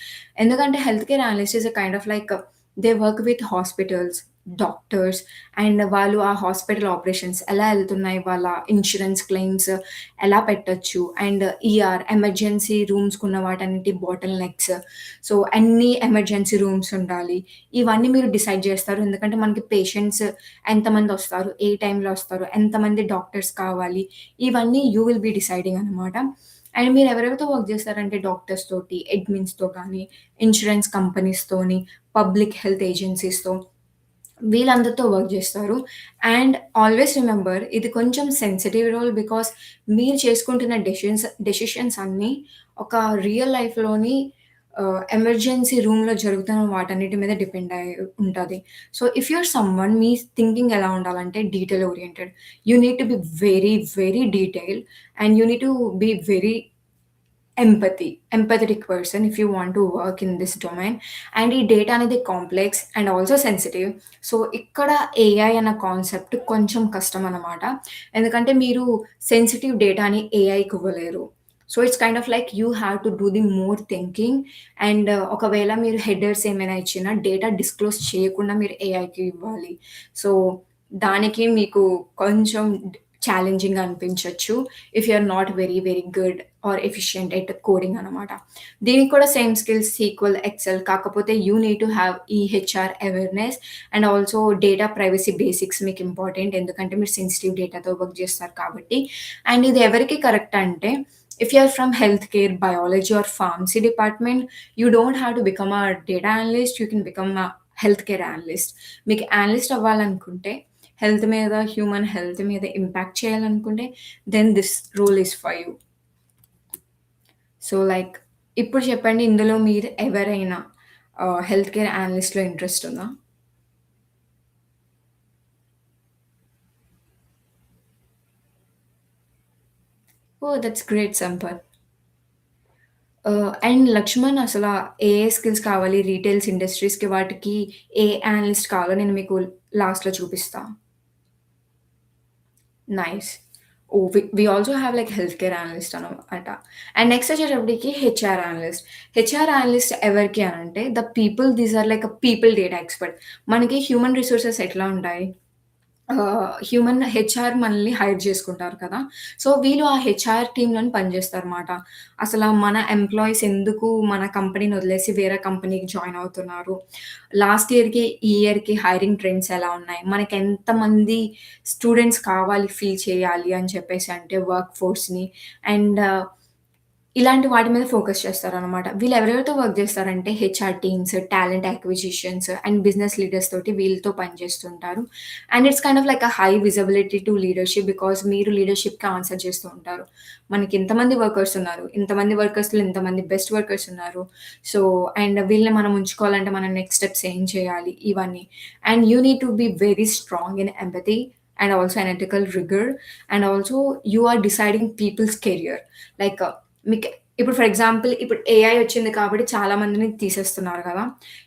ఎందుకంటే health care analyst is a kind of like they work with hospitals, doctors and వాళ్ళు ఆ హాస్పిటల్ ఆపరేషన్స్ ఎలా ఎళ్తున్నాయి, వాళ్ళ ఇన్స్యూరెన్స్ క్లెయిమ్స్ ఎలా పెట్టొచ్చు అండ్ ఎమర్జెన్సీ రూమ్స్‌కున్న వాటన్నిటి బాటిల్ నెక్స్. సో, అన్ని ఎమర్జెన్సీ రూమ్స్ ఉండాలి. ఇవన్నీ మీరు డిసైడ్ చేస్తారు. ఎందుకంటే మనకి పేషెంట్స్ ఎంతమందొస్తారు, ఏ టైంలో వస్తారు, ఎంతమంది డాక్టర్స్ కావాలి, ఇవన్నీ యూ విల్ బి డిసైడింగ్ అనమాట. అండ్ మీరు ఎవరెవరితో వర్క్ చేస్తారంటే డాక్టర్స్ తోటి, అడ్మిన్స్‌తో గానీ, ఇన్స్యూరెన్స్ కంపెనీస్‌తోని, పబ్లిక్ హెల్త్ ఏజెన్సీస్‌తో వీళ్ళందరితో వర్క్ జేస్తారు. అండ్ ఆల్వేస్ రిమెంబర్ ఇది కొంచెం సెన్సిటివ్ రోల్ బికాజ్ మీరు చేసుకుంటున్న డెసిషన్స్ అన్నీ ఒక రియల్ లైఫ్‌లోని ఎమర్జెన్సీ రూమ్‌లో జరుగుతున్న వాటన్నిటి మీద డిపెండ్ అయ్యి ఉంటది. So, if you are someone మీ థింకింగ్ ఎలా ఉండాలంటే detail oriented. You need to be very, very detailed and you need to be very empathetic person if you want to work in this domain. And ఈ డేటా అనేది complex and also sensitive. So, ఇక్కడ ఏఐ అన్న కాన్సెప్ట్ కొంచెం కష్టం అన్నమాట. ఎందుకంటే మీరు సెన్సిటివ్ డేటాని ఏఐకి ఇవ్వలేరు. So, it's kind of like you have to do the more thinking. And ఒకవేళ మీరు హెడర్స్ ఏమైనా ఇచ్చినా డేటా డిస్క్లోజ్ చేయకుండా మీరు ఏఐకి ఇవ్వాలి. సో, దానికి మీకు కొంచెం ఛాలెంజింగ్‌గా అనిపించొచ్చు. If you are not very, very good or efficient at coding అనమాట. దీనికి కూడా సేమ్ స్కిల్స్ సీక్వెల్, ఎక్సెల్ కాకపోతే యూ నీడ్ టు హ్యావ్ ఈ HR awareness and also data privacy basics మీకు ఇంపార్టెంట్. ఎందుకంటే మీరు సెన్సిటివ్ డేటాతో వర్క్ చేస్తారు కాబట్టి. అండ్ ఇది ఎవరికి కరెక్ట్ అంటే if you are from health care, biology or pharmacy department you don't have to become a data analyst. You can become a health care analyst. మీకు అనలిస్ట్ అవ్వాలనుకుంటే హెల్త్ మీద, హ్యూమన్ హెల్త్ మీద ఇంపాక్ట్ చేయాలనుకుంటే then this role is for you. So, like ఇప్పుడు చెప్పండి ఇందులో మీరు ఎవరైనా హెల్త్ కేర్ అనలిస్ట్‌లో ఇంట్రెస్ట్ ఉందా? Oh! That's great Sampath. And Lakshman అసల ఏ ఏ స్కిల్స్ కావాలి రీటైల్స్ ఇండస్ట్రీస్‌కి వాటికి ఏ అనలిస్ట్ కావాలో నేను మీకు లాస్ట్‌లో చూపిస్తా. Nice. Oh! We also have like health care analyst అనమాట. అండ్ నెక్స్ట్ వచ్చేటప్పటికి హెచ్ఆర్ అనలిస్ట్. హెచ్ఆర్ అనలిస్ట్ ఎవరికి అనంటే the people these are like people data expert. మనకి హ్యూమన్ రిసోర్సెస్ ఎట్లా ఉంటాయి? హ్యూమన్ హెచ్ఆర్ మనల్ని హైర్ చేసుకుంటారు కదా! సో, వీళ్ళు ఆ హెచ్ఆర్ టీమ్‌లోని పనిచేస్తారన్నమాట. అసల మన ఎంప్లాయీస్ ఎందుకు మన కంపెనీని వదిలేసి వేరే కంపెనీకి జాయిన్ అవుతున్నారు? లాస్ట్ ఇయర్‌కి, ఈ ఇయర్‌కి హైరింగ్ ట్రెండ్స్ ఎలా ఉన్నాయి? మనకెంతమంది స్టూడెంట్స్ కావాలి ఫిల్ చేయాలి అని చెప్పేసి అంటే వర్క్ ఫోర్స్‌ని అండ్ ఇలాంటి వాటి మీద ఫోకస్ చేస్తారనమాట. వీళ్ళు ఎవరెవరితో వర్క్ చేస్తారంటే HR teams, talent acquisitions and business leaders తోటి వీళ్ళతో పనిచేస్తుంటారు. And it's kind of like a high visibility to leadership because మీరు లీడర్‌షిప్‌కి ఆన్సర్ చేస్తూ ఉంటారు. మనకి ఇంతమంది వర్కర్స్ ఉన్నారు. ఇంతమంది వర్కర్స్‌లో ఇంతమంది బెస్ట్ వర్కర్స్ ఉన్నారు. సో, అండ్ వీళ్ళని మనం ఉంచుకోవాలంటే మనం నెక్స్ట్ స్టెప్స్ ఏం చేయాలి? ఇవన్నీ. And you need to be very strong in empathy and also analytical rigour and also you are deciding people's career. Like మీకు ఇప్పుడు ఫర్ ఎగ్జాంపుల్ ఇప్పుడు ఏఐ వచ్చింది కాబట్టి చాలా మందిని తీసేస్తున్నారు కదా!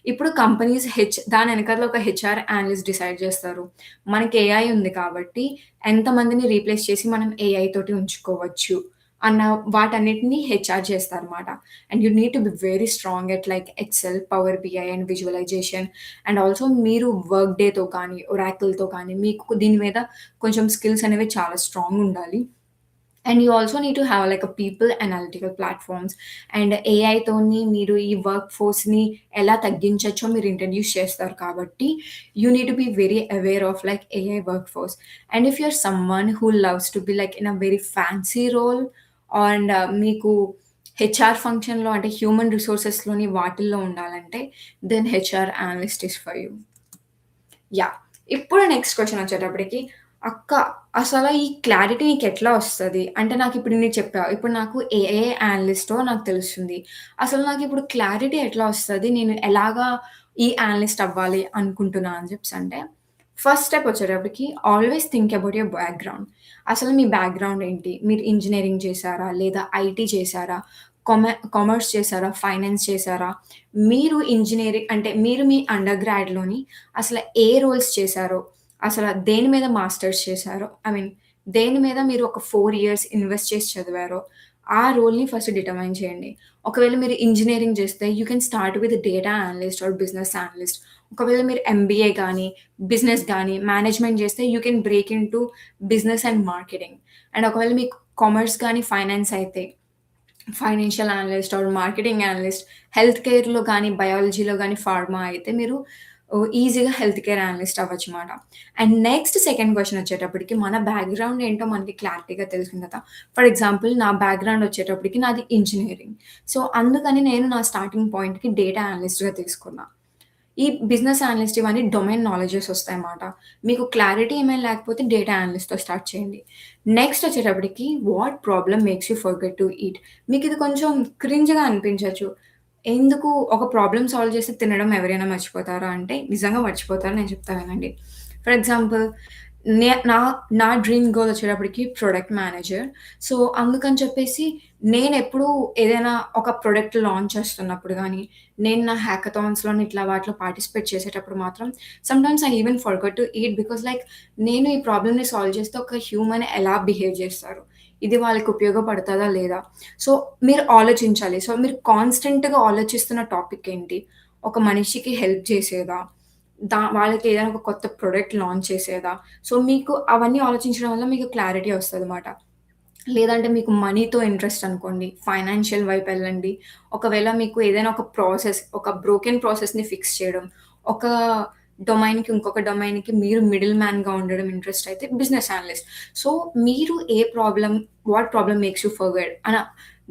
ఇప్పుడు కంపెనీస్ దాని ఎనకాల ఒక హెచ్ఆర్ అనలిస్ట్ డిసైడ్ చేస్తారు. మనకి ఏఐ ఉంది కాబట్టి ఎంతమందిని రీప్లేస్ చేసి మనం ఏఐ తోటి ఉంచుకోవచ్చు అన్న వాటన్నిటిని హెచ్ఆర్ చేస్తారన్నమాట. And you need to be very strong at like Excel, power BI and visualisation and also మీరు వర్క్ డేతో కానీ, ఒరాకిల్‌తో కానీ మీకు దీని మీద కొంచెం స్కిల్స్ అనేవి చాలా స్ట్రాంగ్ ఉండాలి. And you also need to have like a people analytical platforms and ఏఐతోని మీరు ఈ వర్క్ ఫోర్స్‌ని ఎలా తగ్గించొచ్చో మీరు ఇంట్రడ్యూస్ చేస్తారు కాబట్టి, you need to be very aware of like AI workforce. And if you are someone who loves to be like in a very fancy role and మీకు హెచ్ఆర్ ఫంక్షన్‌లో అంటే హ్యూమన్ రిసోర్సెస్‌లోని వాటిల్లో ఉండాలంటే, then HR analyst is for you. Yeah! ఇప్పుడు నెక్స్ట్ క్వెషన్ వచ్చేటప్పటికి, అక్క అసల ఈ క్లారిటీ నీకెట్లా వస్తది? అంటే నాకిప్పుడు నీకు చెప్పావు. ఇప్పుడు నాకు ఏ అనలిస్టో నాకు తెలుస్తుంది. అసలు నాకిప్పుడు క్లారిటీ ఎట్లా వస్తది? నేను ఎలాగా ఈ అనలిస్ట్ అవ్వాలి అనుకుంటున్నా అని జెప్పేసంటే, ఫస్ట్ స్టెప్ వచ్చేటప్పటికి always think about your background. అసలు మీ బ్యాక్‌గ్రౌండ్ ఏంటి? మీరు ఇంజినీరింగ్ చేశారా? లేదా ఐటీ చేశారా? కామర్స్ చేశారా? ఫైనాన్స్ చేశారా? మీరు ఇంజినీరింగ్ అంటే మీరు మీ అండర్ గ్రాడ్‌లోని అసల ఏ రోల్స్ చేశారో, అసల దేని మీద మాస్టర్స్ చేశారో, ఐ మీన్ దేని మీద మీరు ఒక 4 ఇయర్స్ ఇన్వెస్ట్ చేసి చదివారో, ఆ రోల్‌ని ఫస్ట్ డిటర్మైన్ చేయండి. ఒకవేళ మీరు ఇంజినీరింగ్ చేస్తే you can start with data analyst or business analyst. ఒకవేళ మీరు ఎంబీఏ గాని, బిజినెస్ గాని, మేనేజ్మెంట్ చేస్తే you can break into business and marketing. And ఒకవేళ మీకు కామర్స్ గాని, ఫైనాన్స్ అయితే financial analyst or marketing analyst, health కేర్‌లో గాని, బయాలజీలో గాని, ఫార్మా అయితే మీరు ఈజీగా హెల్త్ కేర్ అనలిస్ట్ అవ్వచ్చుమాట. అండ్ నెక్స్ట్ సెకండ్ క్వెషన్ వచ్చేటప్పటికి మన బ్యాక్‌గ్రౌండ్ ఏంటో మనకి క్లారిటీగా తెలిసింది కదా! ఫర్ ఎగ్జాంపుల్ నా బ్యాక్‌గ్రౌండ్ వచ్చేటప్పటికి నాది ఇంజినీరింగ్. సో, అందుకని నేను నా స్టార్టింగ్ పాయింట్‌కి డేటా అనలిస్ట్‌గా తీసుకున్నా. ఈ బిజినెస్ అనలిస్ట్ ఇవన్నీ డొమైన్ నాలెడ్జెస్ వస్తాయన్నమాట. మీకు క్లారిటీ ఏమైనా లేకపోతే డేటా అనలిస్ట్‌తో స్టార్ట్ చేయండి. నెక్స్ట్ వచ్చేటప్పటికి what problem makes you forget to eat. మీకిది కొంచెం క్రింజ్‌గా అనిపించొచ్చు. ఎందుకు ఒక ప్రాబ్లమ్ సాల్వ్ చేసి తినడం ఎవరైనా మర్చిపోతారా అంటే, నిజంగా మర్చిపోతారు. నేను చెప్తా వినండి. ఫర్ ఎగ్జాంపుల్ నా నా డ్రీమ్ గోల్ వచ్చేటప్పటికి ప్రొడక్ట్ మేనేజర్. సో, అందుకని చెప్పేసి నేనెప్పుడూ ఏదైనా ఒక ప్రొడక్ట్ లాంచ్ చేస్తున్నప్పుడు గానీ, నేను నా హ్యాకథాన్స్‌లోని ఇట్లా వాటిలో పార్టిసిపేట్ చేసేటప్పుడు మాత్రం sometimes I even forgot to eat because like నేను ఈ ప్రాబ్లమ్‌ని సాల్వ్ చేస్తే ఒక హ్యూమన్ ఎలా బిహేవ్ చేస్తారు? ఇది వాళ్ళకి ఉపయోగపడతదా లేదా? సో, మీరు ఆలోచించాలి. సో, మీరు కాన్స్టెంట్‌గా ఆలోచిస్తున్న టాపిక్ ఏంటి? ఒక మనిషికి హెల్ప్ చేసేదా? వాళ్ళకి ఏదైనా ఒక కొత్త ప్రొడక్ట్ లాంచ్ చేసేదా? సో, మీకు అవన్నీ ఆలోచించడం వల్ల మీకు క్లారిటీ వస్తదమాట. లేదంటే మీకు మనీతో ఇంట్రెస్ట్ అనుకోండి. ఫైనాన్షియల్ వైపెళ్ళండి. ఒకవేళ మీకు ఏదైనా ఒక ప్రాసెస్, ఒక బ్రోకెన్ ప్రాసెస్‌ని ఫిక్స్ చేయడం. ఒక డొమైన్‌కి ఇంకొక డొమైన్‌కి మీరు మిడిల్ మ్యాన్‌గా ఉండడం ఇంట్రెస్ట్ అయితే బిజినెస్ అనలిస్ట్. సో, మీరు ఏ problem what problem makes you forget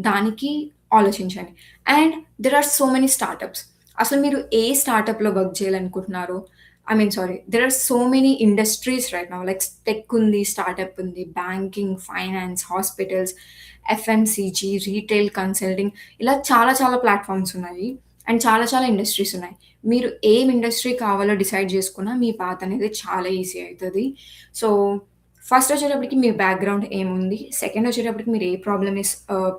దానికి ఆలోచించండి. And there are so many startups. అసలు మీరు ఏ స్టార్టప్‌లో వర్క్ చేయాలనుకుంటున్నారు? I mean sorry. There are so many industries right now like tech ఉంది, స్టార్టప్ ఉంది, banking, finance, hospitals, FMCG, retail consulting ఇలా చాలా చాలా ప్లాట్‌ఫార్మ్స్ ఉన్నాయి. అండ్ చాలా చాలా ఇండస్ట్రీస్ ఉన్నాయి. మీరు ఏం ఇండస్ట్రీ కావాలో డిసైడ్ చేసుకున్నా మీ పాత్ అనేది చాలా ఈజీ అయితది. సో, ఫస్ట్ వచ్చేటప్పటికి మీ బ్యాక్‌గ్రౌండ్ ఏముంది? సెకండ్ వచ్చేటప్పటికి మీరు ఏ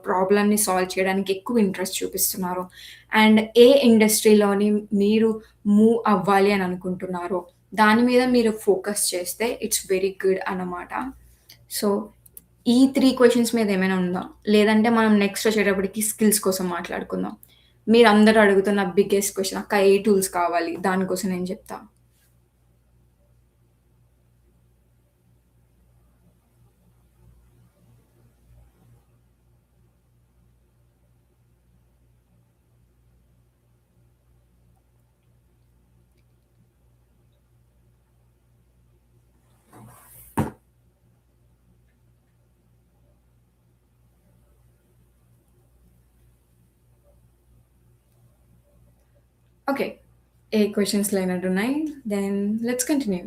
ప్రాబ్లమ్‌ని సాల్వ్ చేయడానికి ఎక్కువ ఇంట్రెస్ట్ చూపిస్తున్నారో, అండ్ ఏ ఇండస్ట్రీలోని మీరు మూవ్ అవ్వాలి అని అనుకుంటున్నారో, దాని మీద మీరు ఫోకస్ చేస్తే ఇట్స్ వెరీ గుడ్ అన్నమాట. సో, ఈ 3 క్వెషన్స్ మీద ఏమైనా ఉందా? లేదంటే మనం నెక్స్ట్ వచ్చేటప్పటికి స్కిల్స్ కోసం మాట్లాడుకుందాం. మీరందరూ అడుగుతున్న బిగ్గెస్ట్ క్వెషన్ అక్క ఏ టూల్స్ కావాలి? దానికోసం నేను చెప్తా. ఓకే. ఏ క్వెషన్స్ లేనట్టున్నాయి. Then let's continue.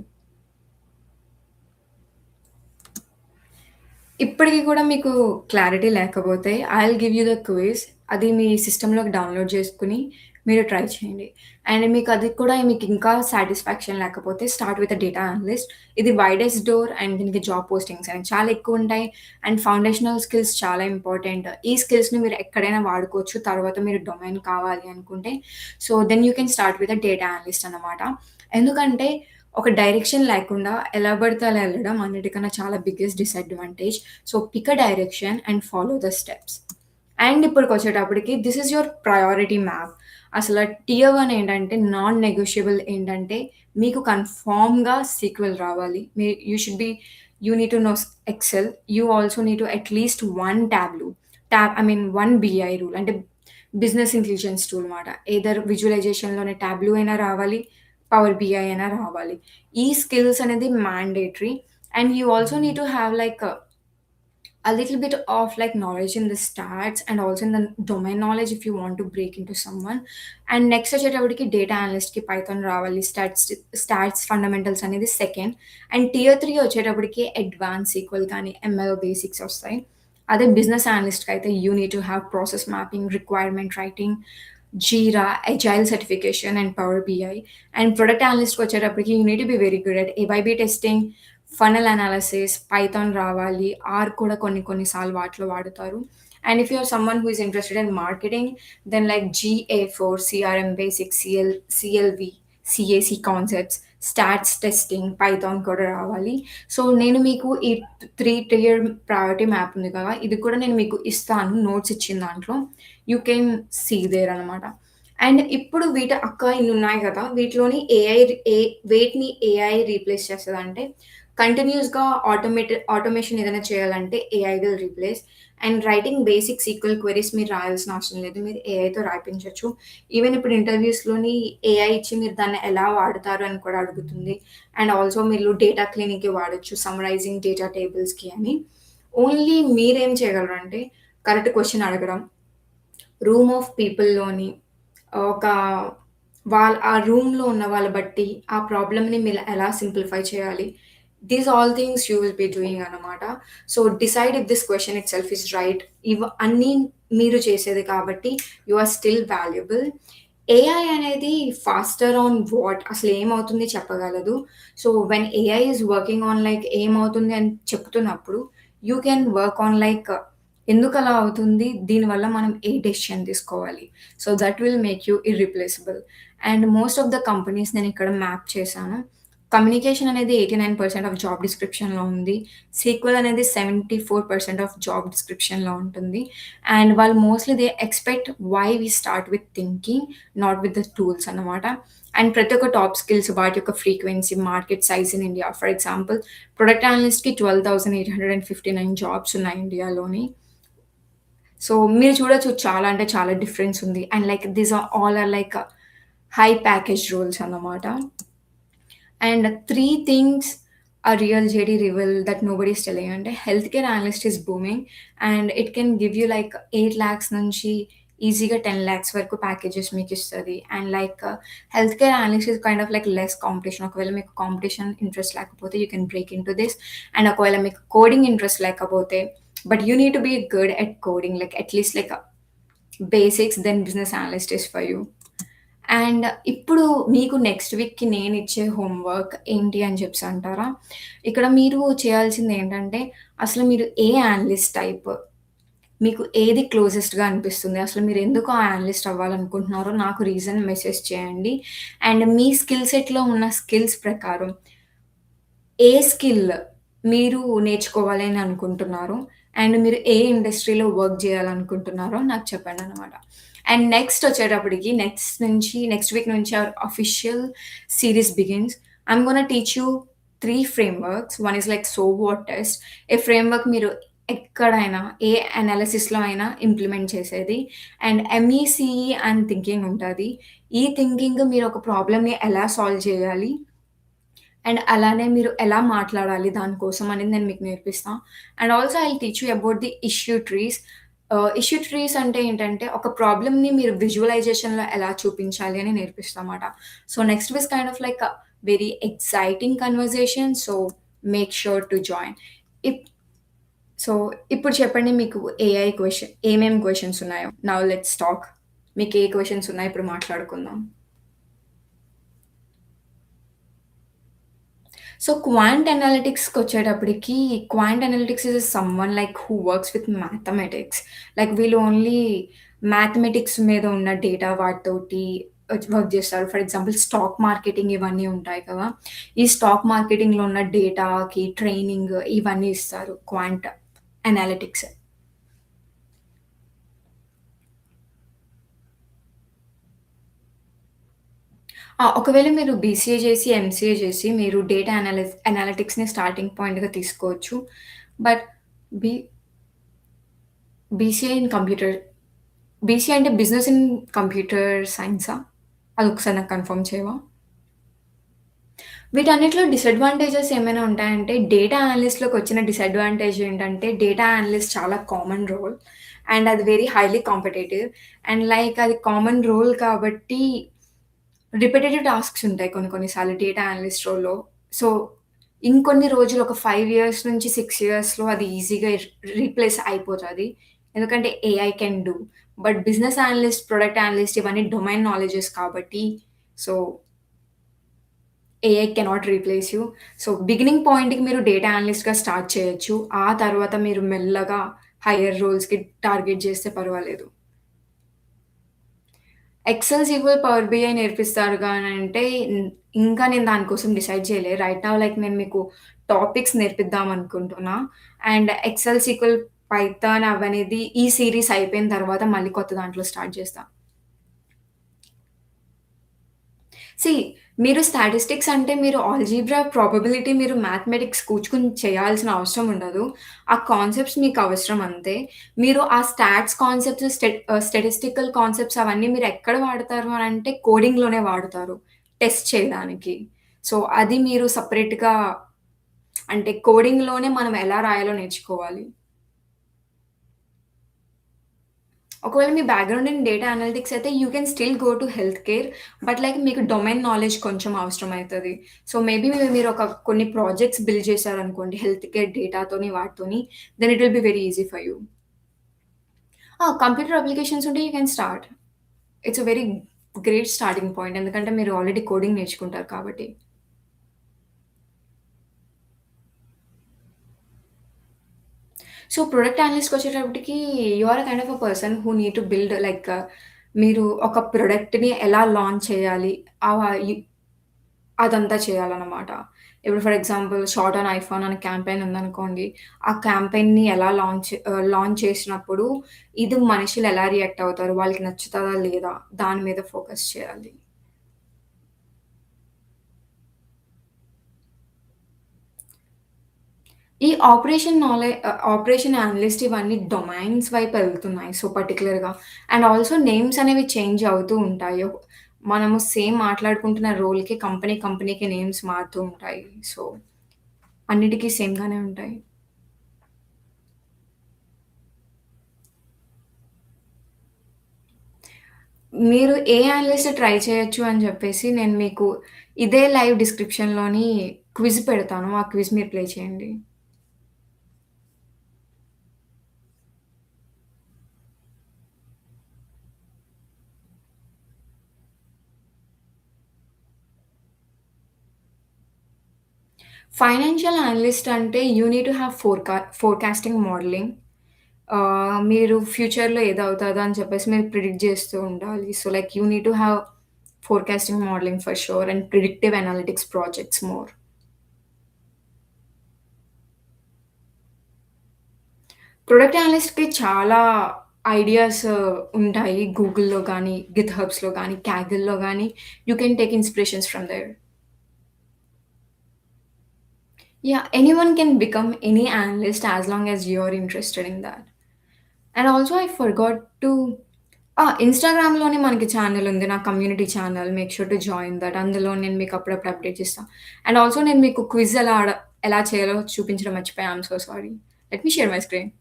ఇప్పటికి కూడా మీకు క్లారిటీ లేకపోతే I will give you the quiz. అది మీ సిస్టమ్‌లోకి డౌన్‌లోడ్ చేసుకొని మీరు ట్రై చేయండి. అండ్ మీకింకా సాటిస్ఫాక్షన్ లేకపోతే స్టార్ట్ విత్ డేటా అనలిస్ట్. ఇది వైడెస్ట్ డోర్ అండ్ దీనికి జాబ్ పోస్టింగ్స్ అనేవి చాలా ఎక్కువుంటాయి. అండ్ ఫౌండేషనల్ స్కిల్స్ చాలా ఇంపార్టెంట్. ఈ స్కిల్స్‌ని మీరు ఎక్కడైనా వాడుకోవచ్చు. తర్వాత మీరు డొమైన్ కావాలి అనుకుంటే. So, then you can start with data analyst అన్నమాట. ఎందుకంటే ఒక డైరెక్షన్ లేకుండా ఎలా పడితే అలా ఎళ్ళడం అన్నిటికన్నా చాలా biggest disadvantage. So, pick a direction and follow the steps. And ఇప్పటికొచ్చేటప్పటికి this is your priority map. అసల టియర్ 1 ఏంటంటే నాన్ నెగోషియబుల్ ఏంటంటే మీకు కన్ఫర్మ్‌గా సీక్వెల్ రావాలి. You need to know Excel. You also need to at least 1 Tableau. I mean 1 BI rule అంటే బిజినెస్ ఇంటెలిజెన్స్ టూల్ మాట. ఎయిదర్ విజువలైజేషన్‌లోనే టాబ్లూ అయినా రావాలి, పవర్ బీఐ అయినా రావాలి. ఈ స్కిల్స్ అనేది mandatory. And you also need to have like a little bit of like knowledge in the stats and also in the domain knowledge if you want to break into someone. And next వచ్చేటప్పటికి డేటా అనలిస్ట్‌కి పైథాన్ రావాలి. స్టాట్స్ ఫండమెంటల్స్ అనేది సెకండ్. అండ్ టియర్ 3 వచ్చేటప్పటికి అడ్వాన్స్ సీక్వెల్ కానీ, ఎంఎల్ బేసిక్స్ వస్తాయి. అదే బిజినెస్ అనలిస్ట్‌కి అయితే you need to have process mapping, requirement writing, Jira, agile certification and power BI. And product అనలిస్ట్‌కి వచ్చేటప్పటికి you need to be very good at A by B testing, funnel analysis, Python రావాలి. ఆర్ కూడా కొన్ని కొన్ని సార్లు వాటిలో వాడుతారు. And if you are someone who is interested in marketing then like జీఏ4, CRM basics, CLV, CAC concepts, stats testing, Python కూడా రావాలి. సో, నేను మీకు ఈ 3 టియర్ ప్రయారిటీ మ్యాప్ ఉంది కదా! ఇది కూడా నేను మీకు ఇస్తాను నోట్స్ ఇచ్చిన దాంట్లో. యూ కెన్ సీ దేర్ అనమాట. అండ్ ఇప్పుడు అక్క ఇన్నున్నాయి గదా! వీటిలోని ఏ వేటిని ఏఐ రీప్లేస్ చేస్తదంటే, కంటిన్యూయస్‌గా ఆటోమేషన్ ఏదైనా చేయాలంటే AI will replace. And writing basic sequel queries మీరు రాయాల్సిన అవసరం లేదు. మీరు ఏఐతో రాయించొచ్చు. ఈవెన్ ఇప్పుడు ఇంటర్‌వ్యూస్‌లోని ఏఐ ఇచ్చి మీరు దాన్ని ఎలా వాడుతారు అని కూడా అడుగుతుంది. అండ్ ఆల్సో మీరు డేటా క్లీనింగ్‌కి వాడొచ్చు. సమ్మరైజింగ్ డేటా టేబుల్స్‌కి అని. ఓన్లీ మీరేం చేయగలరంటే కరెక్ట్ క్వెషన్ అడగడం. రూమ్ ఆఫ్ పీపుల్‌లోని ఒక ఆ రూమ్‌లో ఉన్న వాళ్ళ బట్టి ఆ ప్రాబ్లమ్‌ని మీరు ఎలా సింప్లిఫై చేయాలి? These all things you will be doing అన్నమాట. So decide if this question itself is right. అన్నీ మీరు చేసేది కాబట్టి you are still valuable. AI అనేది ఫాస్టర్ ఆన్ వాట్ అసలు ఏమవుతుంది చెప్పగలదు. So when AI is working on like ఏమవుతుంది అని చెప్తున్నప్పుడు you can work on like ఎందుకలా అవుతుంది? దీనివల్ల మనం ఏ డెసిషన్ తీసుకోవాలి? So that will make you irreplaceable. And most of the companies నేనిక్కడ మ్యాప్ చేశాను. కమ్యూనికేషన్ అనేది 89% ఆఫ్ జాబ్ డిస్క్రిప్షన్‌లో ఉంది. సీక్వెల్ అనేది 74% ఆఫ్ జాబ్ డిస్క్రిప్షన్‌లో ఉంటుంది. అండ్ వాళ్ళు mostly they expect why we start with thinking, not with the tools అన్నమాట. అండ్ ప్రతి ఒక్క టాప్ స్కిల్స్ వాటి యొక్క frequency, market size in India. For example product అనలిస్ట్‌కి 12,859 జాబ్స్ ఉన్నాయి ఇండియాలోని. సో మీరు చూడొచ్చు చాలా అంటే చాలా డిఫరెన్స్ ఉంది. And like these are all are like high package roles అన్నమాట. అండ్ 3 థింగ్స్ ఆ real JD reveal that nobody is telling అంటే health care analyst is booming and it can give you like 8,00,000 నుంచి ఈజీగా 10,00,000 వరకు ప్యాకేజెస్ మీకిస్తది. And like health care analyst is kind of like less competition. ఒకవేళ మీకు కాంపిటీషన్ ఇంట్రెస్ట్ లేకపోతే you can break into this. And ఒకవేళ మీకు కోడింగ్ ఇంట్రెస్ట్ లేకపోతే but you need to be good at coding like at least like basics then business analyst is for you. And ఇప్పుడు మీకు నెక్స్ట్ వీక్‌కి నేనిచ్చే హోంవర్క్ ఏంటి అని చెప్పేసి అంటారా? ఇక్కడ మీరు చేయాల్సిందేంటంటే, అసలు మీరు ఏ అనలిస్ట్ టైప్? మీకు ఏది క్లోజెస్ట్‌గా అనిపిస్తుంది? అసలు మీరెందుకు ఆ అనలిస్ట్ అవ్వాలనుకుంటున్నారో నాకు రీజన్ మెసేజ్ చేయండి. అండ్ మీ స్కిల్ సెట్‌లో ఉన్న స్కిల్స్ ప్రకారం ఏ స్కిల్ మీరు నేర్చుకోవాలి అని అనుకుంటున్నారో, అండ్ మీరు ఏ ఇండస్ట్రీలో వర్క్ జేయాలనుకుంటున్నారో నాకు చెప్పండనమాట. అండ్ నెక్స్ట్ వచ్చేటప్పటికి నెక్స్ట్ వీక్ నుంచి hour official series begins. I'm gonna teach you 3 frameworks. One is like so what test. A framework మీరు ఎక్కడైనా ఏ అనాలిసిస్‌లో అయినా ఇంప్లిమెంట్ చేసేది. అండ్ ఎంఈసీఈ అని థింకింగ్ ఉంటది. ఈ థింకింగ్ మీరు ఒక ప్రాబ్లమ్‌ని ఎలా సాల్వ్ చేయాలి అండ్ అలానే మీరు ఎలా మాట్లాడాలి దానికోసం అనేది నేను మీకు నేర్పిస్తా. And also I will teach you about the issue trees. Issue trees అంటే ఏంటంటే, ఒక ప్రాబ్లమ్‌ని మీరు విజువలైజేషన్‌లో ఎలా చూపించాలి అని నేర్పిస్తామాట. So next week kind of like very exciting conversation. So make sure to join. ఇప్ సో ఇప్పుడు చెప్పండి మీకు ఏమేం క్వెషన్స్ ఉన్నాయో? Now let's talk. మీకు ఏ క్వెషన్స్ ఉన్నాయో ఇప్పుడు మాట్లాడుకుందాం. సో క్వాంట్ అనలిటిక్స్‌కొచ్చేటప్పటికి, quant analytics is someone like who works with mathematics. Like వీళ్ళు ఓన్లీ మ్యాథమెటిక్స్ మీద ఉన్న డేటా వాటితోటి వర్క్ జేస్తారు. ఫర్ ఎగ్జాంపుల్ స్టాక్ మార్కెటింగ్ ఇవన్నీ ఉంటాయి కదా! ఈ స్టాక్ మార్కెటింగ్‌లో ఉన్న డేటాకి ట్రైనింగ్ ఇవన్నీ ఇస్తారు క్వాంట్ అనలిటిక్స్. ఒకవేళ మీరు బీసీఏ చేసి, ఎంసీఏ చేసి మీరు డేటా అనలిటిక్స్‌ని స్టార్టింగ్ పాయింట్‌గా తీసుకోవచ్చు. But B BCA in computer BCA అంటే బిజినెస్ ఇన్ కంప్యూటర్ సైన్సా? అదొకసారి నాకు కన్ఫర్మ్ చేయవా? వీటన్నిటిలో డిసడ్వాంటేజెస్ ఏమైనా ఉంటాయంటే, డేటా అనలిస్ట్‌లోకొచ్చిన డిసడ్వాంటేజ్ ఏంటంటే, డేటా అనలిస్ట్ చాలా కామన్ రోల్. అండ్ అది very highly competitive. And like అది కామన్ రోల్ కాబట్టి రిపిటేటివ్ టాస్క్స్ ఉంటాయి కొన్ని కొన్ని సార్లు డేటా అనలిస్ట్ రోల్‌లో. సో, ఇంకొన్ని రోజులు ఒక 5 ఇయర్స్ నుంచి 6 ఇయర్స్‌లో అది ఈజీగా రీప్లేస్ అయిపోతది. ఎందుకంటే AI can do. But business analyst, product analyst ఇవన్నీ డొమైన్ నాలెడ్జెస్ కాబట్టి so, AI cannot replace you. So, beginning పాయింట్‌కి మీరు డేటా అనలిస్ట్‌గా స్టార్ట్ చేయొచ్చు. ఆ తర్వాత మీరు మెల్లగా హైయర్ రోల్స్‌కి టార్గెట్ చేస్తే పర్వాలేదు. ఎక్సెల్, సీక్వెల్, పవర్ బిఐ నేర్పిస్తారు గానంటే, ఇంకా నేను దాని కోసం డిసైడ్ చేయలే. రైట్ నౌ లైక్ నేను మీకు టాపిక్స్ నేర్పిద్దాం అనుకుంటున్నా. అండ్ ఎక్సెల్, సీక్వెల్, పైథాన్ అవనేది ఈ సీరీస్ అయిపోయిన తర్వాత మళ్ళీ కొత్త దాంట్లో స్టార్ట్ చేస్తా. సీ మీరు స్టాటిస్టిక్స్ అంటే మీరు ఆల్జీబ్రా, ప్రాబబిలిటీ మీరు మ్యాథమెటిక్స్ కూర్చుకొని చేయాల్సిన అవసరం ఉండదు. ఆ కాన్సెప్ట్స్ మీకు అవసరం అంతే. మీరు ఆ స్టాట్స్ కాన్సెప్ట్స్, స్టాటిస్టికల్ కాన్సెప్ట్స్ అవన్నీ మీరు ఎక్కడ వాడతారు అనంటే కోడింగ్‌లోనే వాడుతారు. టెస్ట్ చేయడానికి. సో, అది మీరు సెపరేట్‌గా అంటే కోడింగ్‌లోనే మనం ఎలా రాయాలో నేర్చుకోవాలి. ఒకవేళ మీ బ్యాక్‌గ్రౌండ్ ఇన్ డేటా అనలిటిక్స్ అయితే you can still go to health care. But like మీకు డొమైన్ నాలెడ్జ్ కొంచెం అవసరమైతది. సో, మేబీ మీరు ఒక కొన్ని ప్రాజెక్ట్స్ బిల్డ్ చేశారనుకోండి హెల్త్ కేర్ డేటాతోని వాటితోని, then it will be very easy for you. Computer applications ఉంటే you can start. It's a very great starting point. ఎందుకంటే మీరు ఆల్రెడీ కోడింగ్ నేర్చుకుంటారు కాబట్టి. సో, ప్రొడక్ట్ అనలిస్ట్‌కొచ్చేటప్పటికి you are a kind of a person who need to build like మీరు ఒక ప్రొడక్ట్‌ని ఎలా లాంచ్ చేయాలి? ఆహ్, యు అదంతా చేయాలనమాట. ఇప్పుడు for example short on iPhone అనే క్యాంపెయిన్ ఉందనుకోండి. ఆ క్యాంపెయిన్‌ని ఎలా లాంచ్ చేసినప్పుడు ఇది మనుషులు ఎలా రియాక్ట్ అవుతారు? వాళ్ళకి నచ్చుతదా? లేదా? దాని మీద ఫోకస్ చేయాలి. ఈ ఆపరేషన్ అనలిస్ట్ ఇవన్నీ డొమైన్స్ వైపు ఎళ్తున్నాయి. సో, పర్టిక్యులర్‌గా అండ్ ఆల్సో నేమ్స్ అనేవి చేంజ్ అవుతూ ఉంటాయి. మనము సేమ్ మాట్లాడుకుంటున్న రోల్‌కి కంపెనీకి నేమ్స్ మారుతూ ఉంటాయి. సో, అన్నిటికి సేమ్ గానే ఉంటాయి. మీరు ఏ అనలిస్ట్ ట్రై చేయొచ్చు అని జెప్పేసి నేను మీకు ఇదే లైవ్ డిస్క్రిప్షన్‌లోని క్విజ్ పెడతాను. ఆ క్విజ్ మీరు ప్లే చేయండి. ఫైనాన్షియల్ అనలిస్ట్ అంటే you need to have forecasting modelling. మీరు ఫ్యూచర్‌లో ఏదవుతదో అని చెప్పేసి మీరు ప్రిడిక్ట్ జేస్తూ ఉండాలి. So, like you need to have forecasting modelling for sure and predictive analytics projects more. ప్రొడక్ట్ అనలిస్ట్‌కి చాలా ఐడియాస్ ఉంటాయి. గూగుల్‌లో గానీ, గిట్‌హబ్స్‌లో గానీ, కాగిల్‌లో గానీ you can take inspirations from there. Yeah! Anyone can become any analyst as long as you are interested in that. And also I forgot to ఇన్‌స్టాగ్రామ్‌లోనే మనకి ఛానెల్ ఉంది. నా community channel. Make sure to join that. అందులో నేను మీకు అప్పుడప్పుడు అప్డేట్స్ ఇస్తా. అండ్ ఆల్సో నేను మీకు క్విజ్ ఎలా చేయాలో చూపించడం మర్చిపోయా. I am so sorry. Let me share my screen.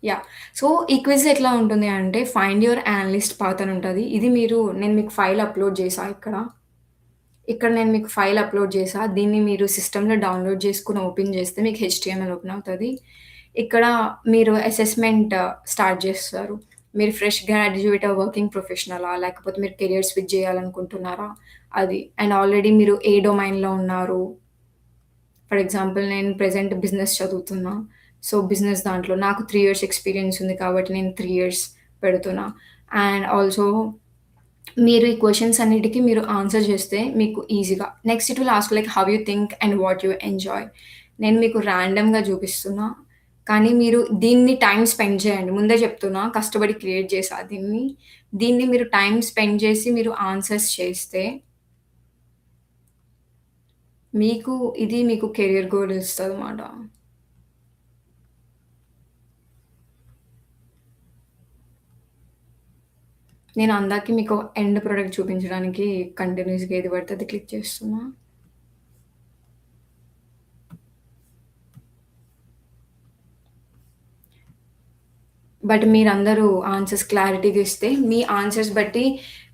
Yeah! So, ఈ క్విజ్ ఎట్లా ఉంటుంది అంటే ఫైండ్ యువర్ అనలిస్ట్ పాత్ అని ఉంటది. ఇది నేను మీకు ఫైల్ అప్‌లోడ్ చేశా ఇక్కడ. ఇక్కడ నేను మీకు ఫైల్ అప్‌లోడ్ చేశా. దీన్ని మీరు సిస్టమ్‌లో డౌన్‌లోడ్ చేసుకొని ఓపెన్ చేస్తే మీకు హెచ్‌టీఎంఎల్ ఓపెన్ అవుతది. ఇక్కడ మీరు అసెస్‌మెంట్ స్టార్ట్ చేస్తారు. మీరు ఫ్రెష్ గ్రాడ్యుయేటా, వర్కింగ్ ప్రొఫెషనలా? లేకపోతే మీరు కెరియర్ స్విచ్ చేయాలనుకుంటున్నారా? అది. అండ్ ఆల్రెడీ మీరు ఏ డొమైన్‌లో ఉన్నారు? ఫర్ ఎగ్జాంపుల్ నేను ప్రెజెంట్ బిజినెస్ చదువుతున్నా. సో, బిజినెస్ దాంట్లో నాకు 3 ఇయర్స్ ఎక్స్‌పీరియన్స్ ఉంది కాబట్టి నేను 3 ఇయర్స్ పెడుతున్నా. అండ్ ఆల్సో మీరు ఈ క్వెషన్స్ అన్నిటికి మీరు ఆన్సర్ చేస్తే మీకు ఈజీగా next it will ask like how you think and what you enjoy. నేను మీకు రాండమ్‌గా చూపిస్తున్నా. కానీ మీరు దీన్ని టైమ్ స్పెండ్ చేయండి. ముందే చెప్తున్నా కష్టపడి క్రియేట్ చేశా దీన్ని. దీన్ని మీరు టైమ్ స్పెండ్ చేసి మీరు ఆన్సర్స్ చేస్తే మీకు కెరియర్ గోల్ ఇస్తదనమాట. నేను అందాక మీకు ఎండ్ ప్రొడక్ట్ చూపించడానికి కంటిన్యూయస్‌గా ఏది పడితే అది క్లిక్ చేస్తున్నా. బట్ మీరందరూ ఆన్సర్స్ క్లారిటీగా ఇస్తే, మీ ఆన్సర్స్ బట్టి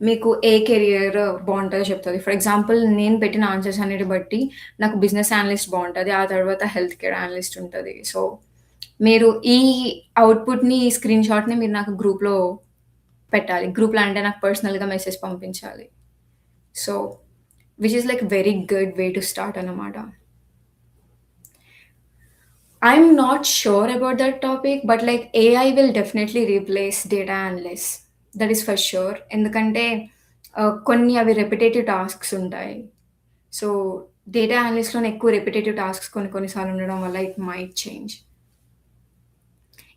మీకు ఏ కెరియర్ బావుంటదో చెప్తది. ఫర్ ఎగ్జాంపుల్ నేను పెట్టిన ఆన్సర్స్ అన్నిటి బట్టి నాకు బిజినెస్ అనలిస్ట్ బావుంటది. ఆ తర్వాత హెల్త్ కేర్ అనలిస్ట్ ఉంటది. సో, మీరు ఈ అవుట్‌పుట్‌ని, ఈ స్క్రీన్ షాట్‌ని మీరు నాకు గ్రూప్‌లో పెట్టాలి. గ్రూప్‌లో అంటే నాకు పర్సనల్‌గా మెసేజ్ పంపించాలి. So, which is like very good way to start అన్నమాట. I'm not sure about that topic, but like AI will definitely replace data analysts. That is for sure. ఎందుకంటే కొన్ని అవి రెపిటేటివ్ టాస్క్స్ ఉంటాయి. సో, డేటా అనలిస్ట్‌లోనే ఎక్కువ రెపిటేటివ్ టాస్క్స్ కొన్ని సార్లు ఉండడం వల్ల ఇట్ మైట్ చేంజ్.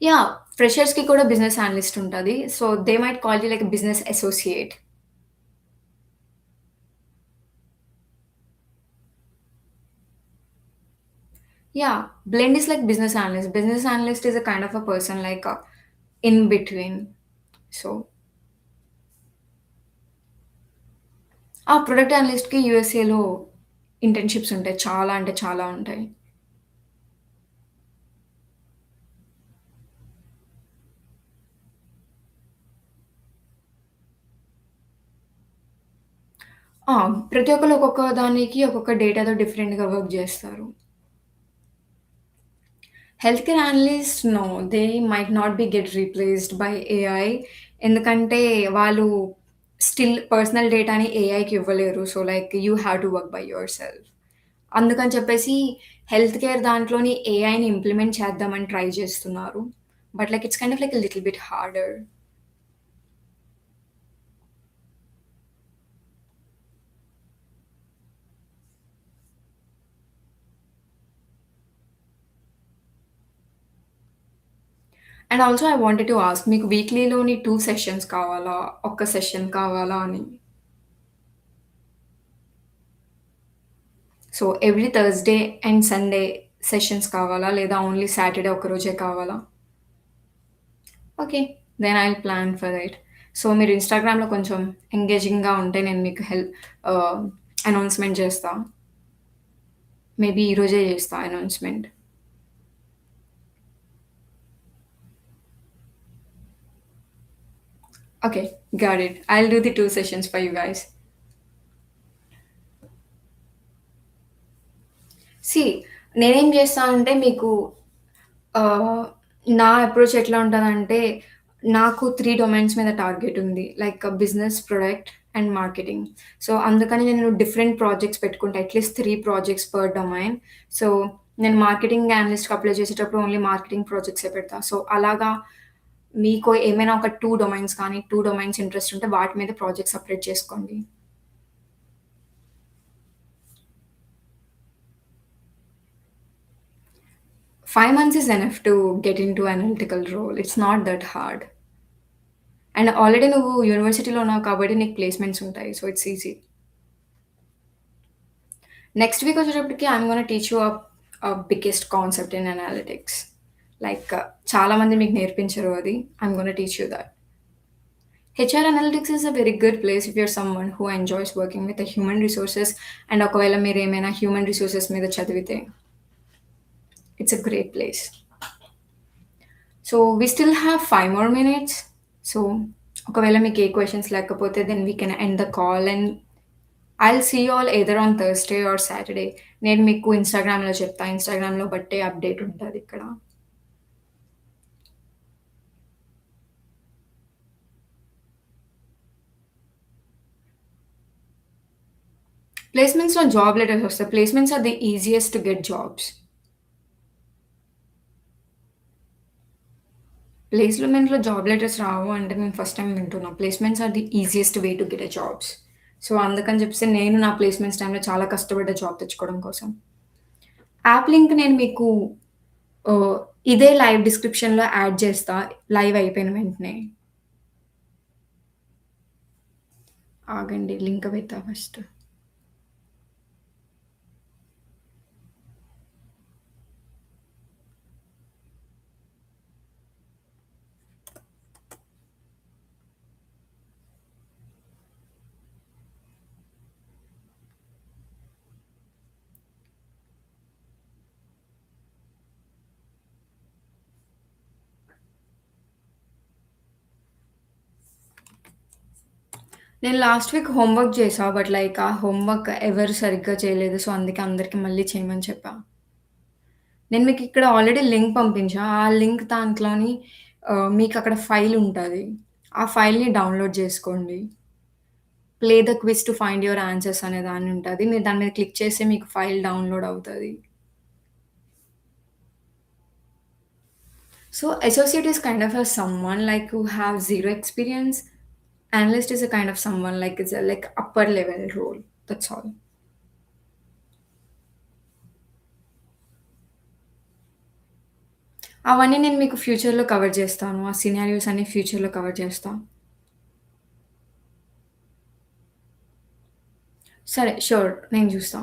యాహ్! ఫ్రెషర్స్‌కి కూడా బిజినెస్ అనలిస్ట్ ఉంటది. So, they might call you like business associate. Yeah, blend is like business analyst. Business analyst is a kind of a person like in between. So, ఆ ప్రొడక్ట్ అనలిస్ట్‌కి యూఎస్ఏలో ఇంటర్న్‌షిప్స్ ఉంటాయి. చాలా అంటే చాలా ఉంటాయి. ఆ! ప్రతి ఒక్కళ్ళు ఒక్కొక్క దానికి ఒక్కొక్క డేటాతో డిఫరెంట్‌గా వర్క్ జేస్తారు. Health care analyst no. They might not be get replaced by AI. ఎందుకంటే వాళ్ళు స్టిల్ పర్సనల్ డేటాని ఏఐకి ఇవ్వలేరు. So, like you have to work by yourself. అందుకని చెప్పేసి హెల్త్ కేర్ దాంట్లోని ఏఐని ఇంప్లిమెంట్ చేద్దామని ట్రై చేస్తున్నారు. But like it's kind of like a little bit harder. And also I wanted to ask మీకు వీక్లీలోని 2 సెషన్స్ కావాలా? ఒక్క సెషన్ కావాలా అని? So, every Thursday and Sunday sessions కావాలా? లేదా ఓన్లీ సాటర్‌డే ఒక్కరోజే కావాలా? Okay. Then I will plan for it. So, మీరు ఇన్‌స్టాగ్రామ్‌లో కొంచెం ఎంగేజింగ్‌గా ఉంటే నేను మీకు ఆహ్, అనౌన్స్‌మెంట్ చేస్తా. మేబీ ఈరోజే చేస్తా announcement. Okay, got it. I'll do the 2 sessions for you guys. See నేనేం చేస్తానంటే మీకు ఆహ్, నా అప్రోచ్ ఎట్లా ఉంటదంటే, నాకు 3 డొమైన్స్ మీద టార్గెట్ ఉంది. Like business, product and marketing. So, అందుకని నేను డిఫరెంట్ ప్రాజెక్ట్స్ పెట్టుకుంటా. At least 3 projects per domain. So, నేను మార్కెటింగ్ అనలిస్ట్‌కి అప్లై చేసేటప్పుడు ఓన్లీ మార్కెటింగ్ ప్రాజెక్ట్సే పెడతా. సో, అలాగా మీకు ఏమైనా ఒక 2 డొమైన్స్ కానీ, 2 డొమైన్స్ ఇంట్రెస్ట్ ఉంటే వాటి మీద ప్రాజెక్ట్ సెపరేట్ చేసుకోండి. 5 months is enough to get into analytical role. It's not that hard. And already నువ్వు యూనివర్సిటీలో ఉన్నావు కాబట్టి నీకు ప్లేస్‌మెంట్స్ ఉంటాయి. So, it's easy. Next week వచ్చేటప్పటికి I'm gonna teach you biggest concept in analytics. Like చాలా మంది మీకు నేర్పించరు అది. I'm gonna teach you that. HR analytics is a very good place if you're someone who enjoys working with human resources and ఒకవేళ మీరేమైనా హ్యూమన్ రిసోర్సెస్ మీద చదివితే it's a great place. So, we still have 5 more minutes. So, ఒకవేళ మీకు ఏ క్వెషన్స్ లేకపోతే then we can end the call and I'll see you all either on Thursday or Saturday. నేను మీకు ఇన్‌స్టాగ్రామ్‌లో చెప్తా. ఇన్‌స్టాగ్రామ్‌లో బట్టే అప్డేట్ ఉంటదిక్కడ. ప్లేస్‌మెంట్స్‌లో జాబ్ లెటర్స్ వస్తాయి. Placements are the easiest to get jobs. ప్లేస్‌మెంట్‌లో జాబ్ లెటర్స్ రావు అంటే నేను ఫస్ట్ టైమ్ వింటున్నా. Placements are the easiest way to get a jobs. So, అందుకని చెప్పేసి నేను నా ప్లేస్‌మెంట్స్ టైమ్‌లో చాలా కష్టపడ్డా జాబ్ తెచ్చుకోవడం కోసం. యాప్ లింక్ నేను మీకు ఓహ్! ఇదే లైవ్ డిస్క్రిప్షన్‌లో యాడ్ చేస్తా. లైవ్ అయిపోయిన వెంటనే. ఆగండి లింక్ పెడతా ఫస్ట్. నేను లాస్ట్ వీక్ హోంవర్క్ చేశా. బట్ లైక్ ఆ హోంవర్క్ ఎవరు సరిగ్గా చేయలేదు. సో, అందుకే అందరికి మళ్ళీ చేయమని చెప్పా. నేను మీకిక్కడ ఆల్రెడీ లింక్ పంపించా. ఆ లింక్ దాంట్లోని మీకక్కడ ఫైల్ ఉంటది. ఆ ఫైల్‌ని డౌన్‌లోడ్ చేసుకోండి. Play the quiz to find your answers అనే దాన్ని ఉంటది. మీరు దాని మీద క్లిక్ చేస్తే మీకు ఫైల్ డౌన్‌లోడ్ అవుతది. So, associate is kind of a someone like who have zero experience. Analyst is a kind of someone like it's a like upper level role. That's all. అవన్నీ నేను మీకు ఫ్యూచర్‌లో కవర్ చేస్తాను. ఆ సినారియోస్ అన్ని ఫ్యూచర్‌లో కవర్ చేస్తా. సరే షూర్. నేను చూస్తా.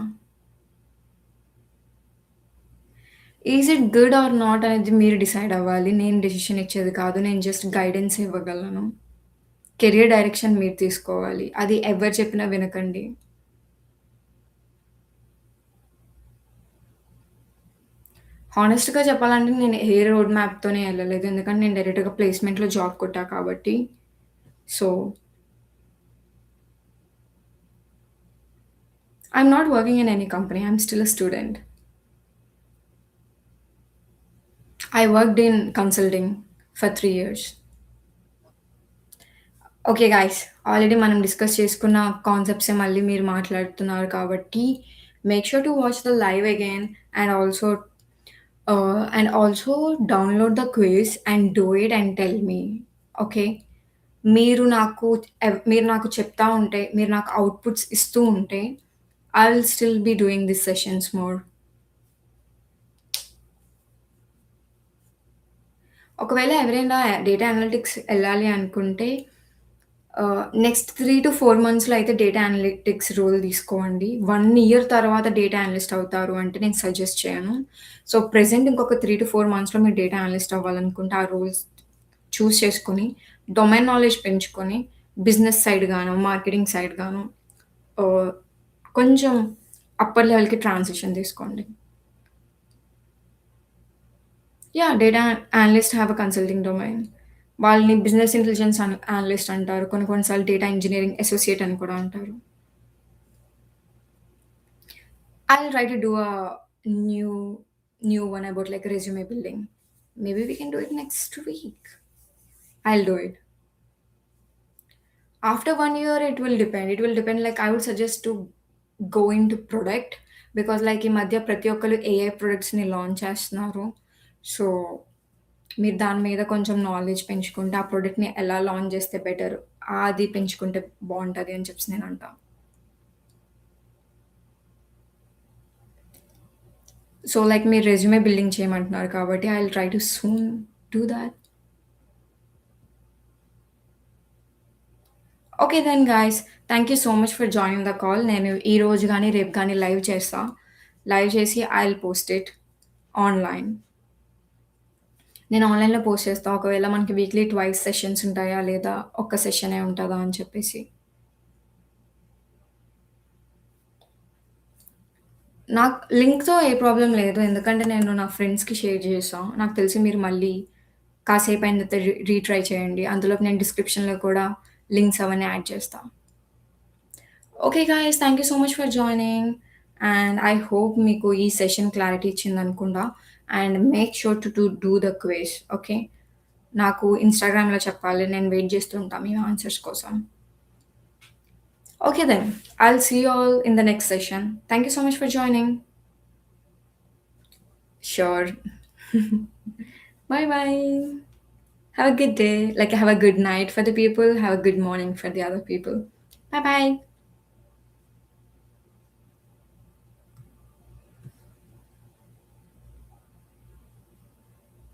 Is it good or not అనేది మీరు డిసైడ్ అవ్వాలి. నేను డెసిషన్ ఇచ్చేది కాదు. నేను జస్ట్ గైడెన్స్ ఇవ్వగలను. కెరియర్ డైరెక్షన్ మీరు తీసుకోవాలి. అది ఎవరు చెప్పినా వినకండి. హానెస్ట్‌గా చెప్పాలంటే నేను ఏ రోడ్ మ్యాప్‌తోనే ఎళ్ళలేదు. ఎందుకంటే నేను డైరెక్ట్‌గా ప్లేస్‌మెంట్‌లో జాబ్ కొట్టా కాబట్టి. So I'm not working in any company. I'm still a student. I worked in consulting for 3 years. Okay guys. Already మనం డిస్కస్ చేసుకున్న కాన్సెప్ట్సే మళ్ళీ మీరు మాట్లాడుతున్నారు కాబట్టి make sure to watch the live again and also and also download the quiz and do it and tell me. Okay. మీరు నాకు చెప్తా ఉంటే, మీరు నాకు అవుట్‌పుట్స్ ఇస్తూ ఉంటే, I will still be doing these sessions more. ఒకవేళ ఎవరైనా డేటా అనలిటిక్స్ ఎళ్ళాలి అనుకుంటే నెక్స్ట్ 3-4 మంత్స్‌లో అయితే డేటా అనలిటిక్స్ రోల్ తీసుకోండి. 1 ఇయర్ తర్వాత డేటా అనలిస్ట్ అవుతారు అంటే నేను సజెస్ట్ చేయను. సో, ప్రెజెంట్ ఇంకొక 3-4 మంత్స్‌లో మీరు డేటా అనలిస్ట్ అవ్వాలనుకుంటే ఆ రోల్స్ చూజ్ చేసుకొని, డొమైన్ నాలెడ్జ్ పెంచుకొని, బిజినెస్ సైడ్ గాను, మార్కెటింగ్ సైడ్ గాను ఆహ్, కొంచెం అప్పర్ లెవెల్‌కి ట్రాన్సిషన్ తీసుకోండి. Yeah! Data analyst have a consulting domain. వాళ్ళని బిజినెస్ ఇంటెలిజెన్స్ అనలిస్ట్ అంటారు. కొన్ని కొన్ని సార్లు డేటా ఇంజినీరింగ్ అసోసియేట్ అని కూడా అంటారు. I'll try to do a new one about like resume building. Maybe we can do it next week. I'll do it. After 1 year, it will depend. It will depend. Like I would suggest to go into product because like ఈ మధ్య ప్రతి ఒక్కళ్ళు ఏఐ ప్రొడక్ట్స్‌ని లాంచ్ చేస్తున్నారు. సో, మీరు దాని మీద కొంచెం నాలెడ్జ్ పెంచుకుంటే, ఆ ప్రొడక్ట్‌ని ఎలా లాంచ్ చేస్తే బెటర్ అది పెంచుకుంటే బావుంటది అని చెప్పేసి నేనంటా. సో, లైక్ మీరు రెజ్యూమే బిల్డింగ్ చేయమంటున్నారు కాబట్టి I will try to soon do that. Okay then guys. Thank you so much for joining the call. నేను ఈరోజు గాని, రేపు గాని లైవ్ చేస్తా. లైవ్ చేసి I will post it online. నేను ఆన్‌లైన్‌లో పోస్ట్ చేస్తా. ఒకవేళ మనకి వీక్లీ ట్వైస్ సెషన్స్ ఉంటాయా? లేదా ఒక్క సెషనే ఉంటదా? అని చెప్పేసి. నాకు లింక్‌తో ఏ ప్రాబ్లమ్ లేదు. ఎందుకంటే నేను నా ఫ్రెండ్స్‌కి షేర్ చేశా. నాకు తెలిసి మీరు మళ్ళీ కాసేపయిన తర్వాత రీట్రై చేయండి. అందులోపు నేను డిస్క్రిప్షన్‌లో కూడా లింక్స్ అవన్నీ యాడ్ చేస్తా. Okay guys. Thank you so much for joining. And I hope మీకు ఈ సెషన్ క్లారిటీ ఇచ్చిందనుకుంటా. And make sure to do the quiz. Okay. నాకు ఇన్‌స్టాగ్రామ్‌లో చెప్పాలి. నేను వెయిట్ చేస్తూ ఉంటా మీ ఆన్సర్స్ కోసం. Okay then. I'll see you all in the next session. Thank you so much for joining. Sure. Bye bye. Have a good day. Like, have a good night for the people, have a good morning for the other people. Bye bye.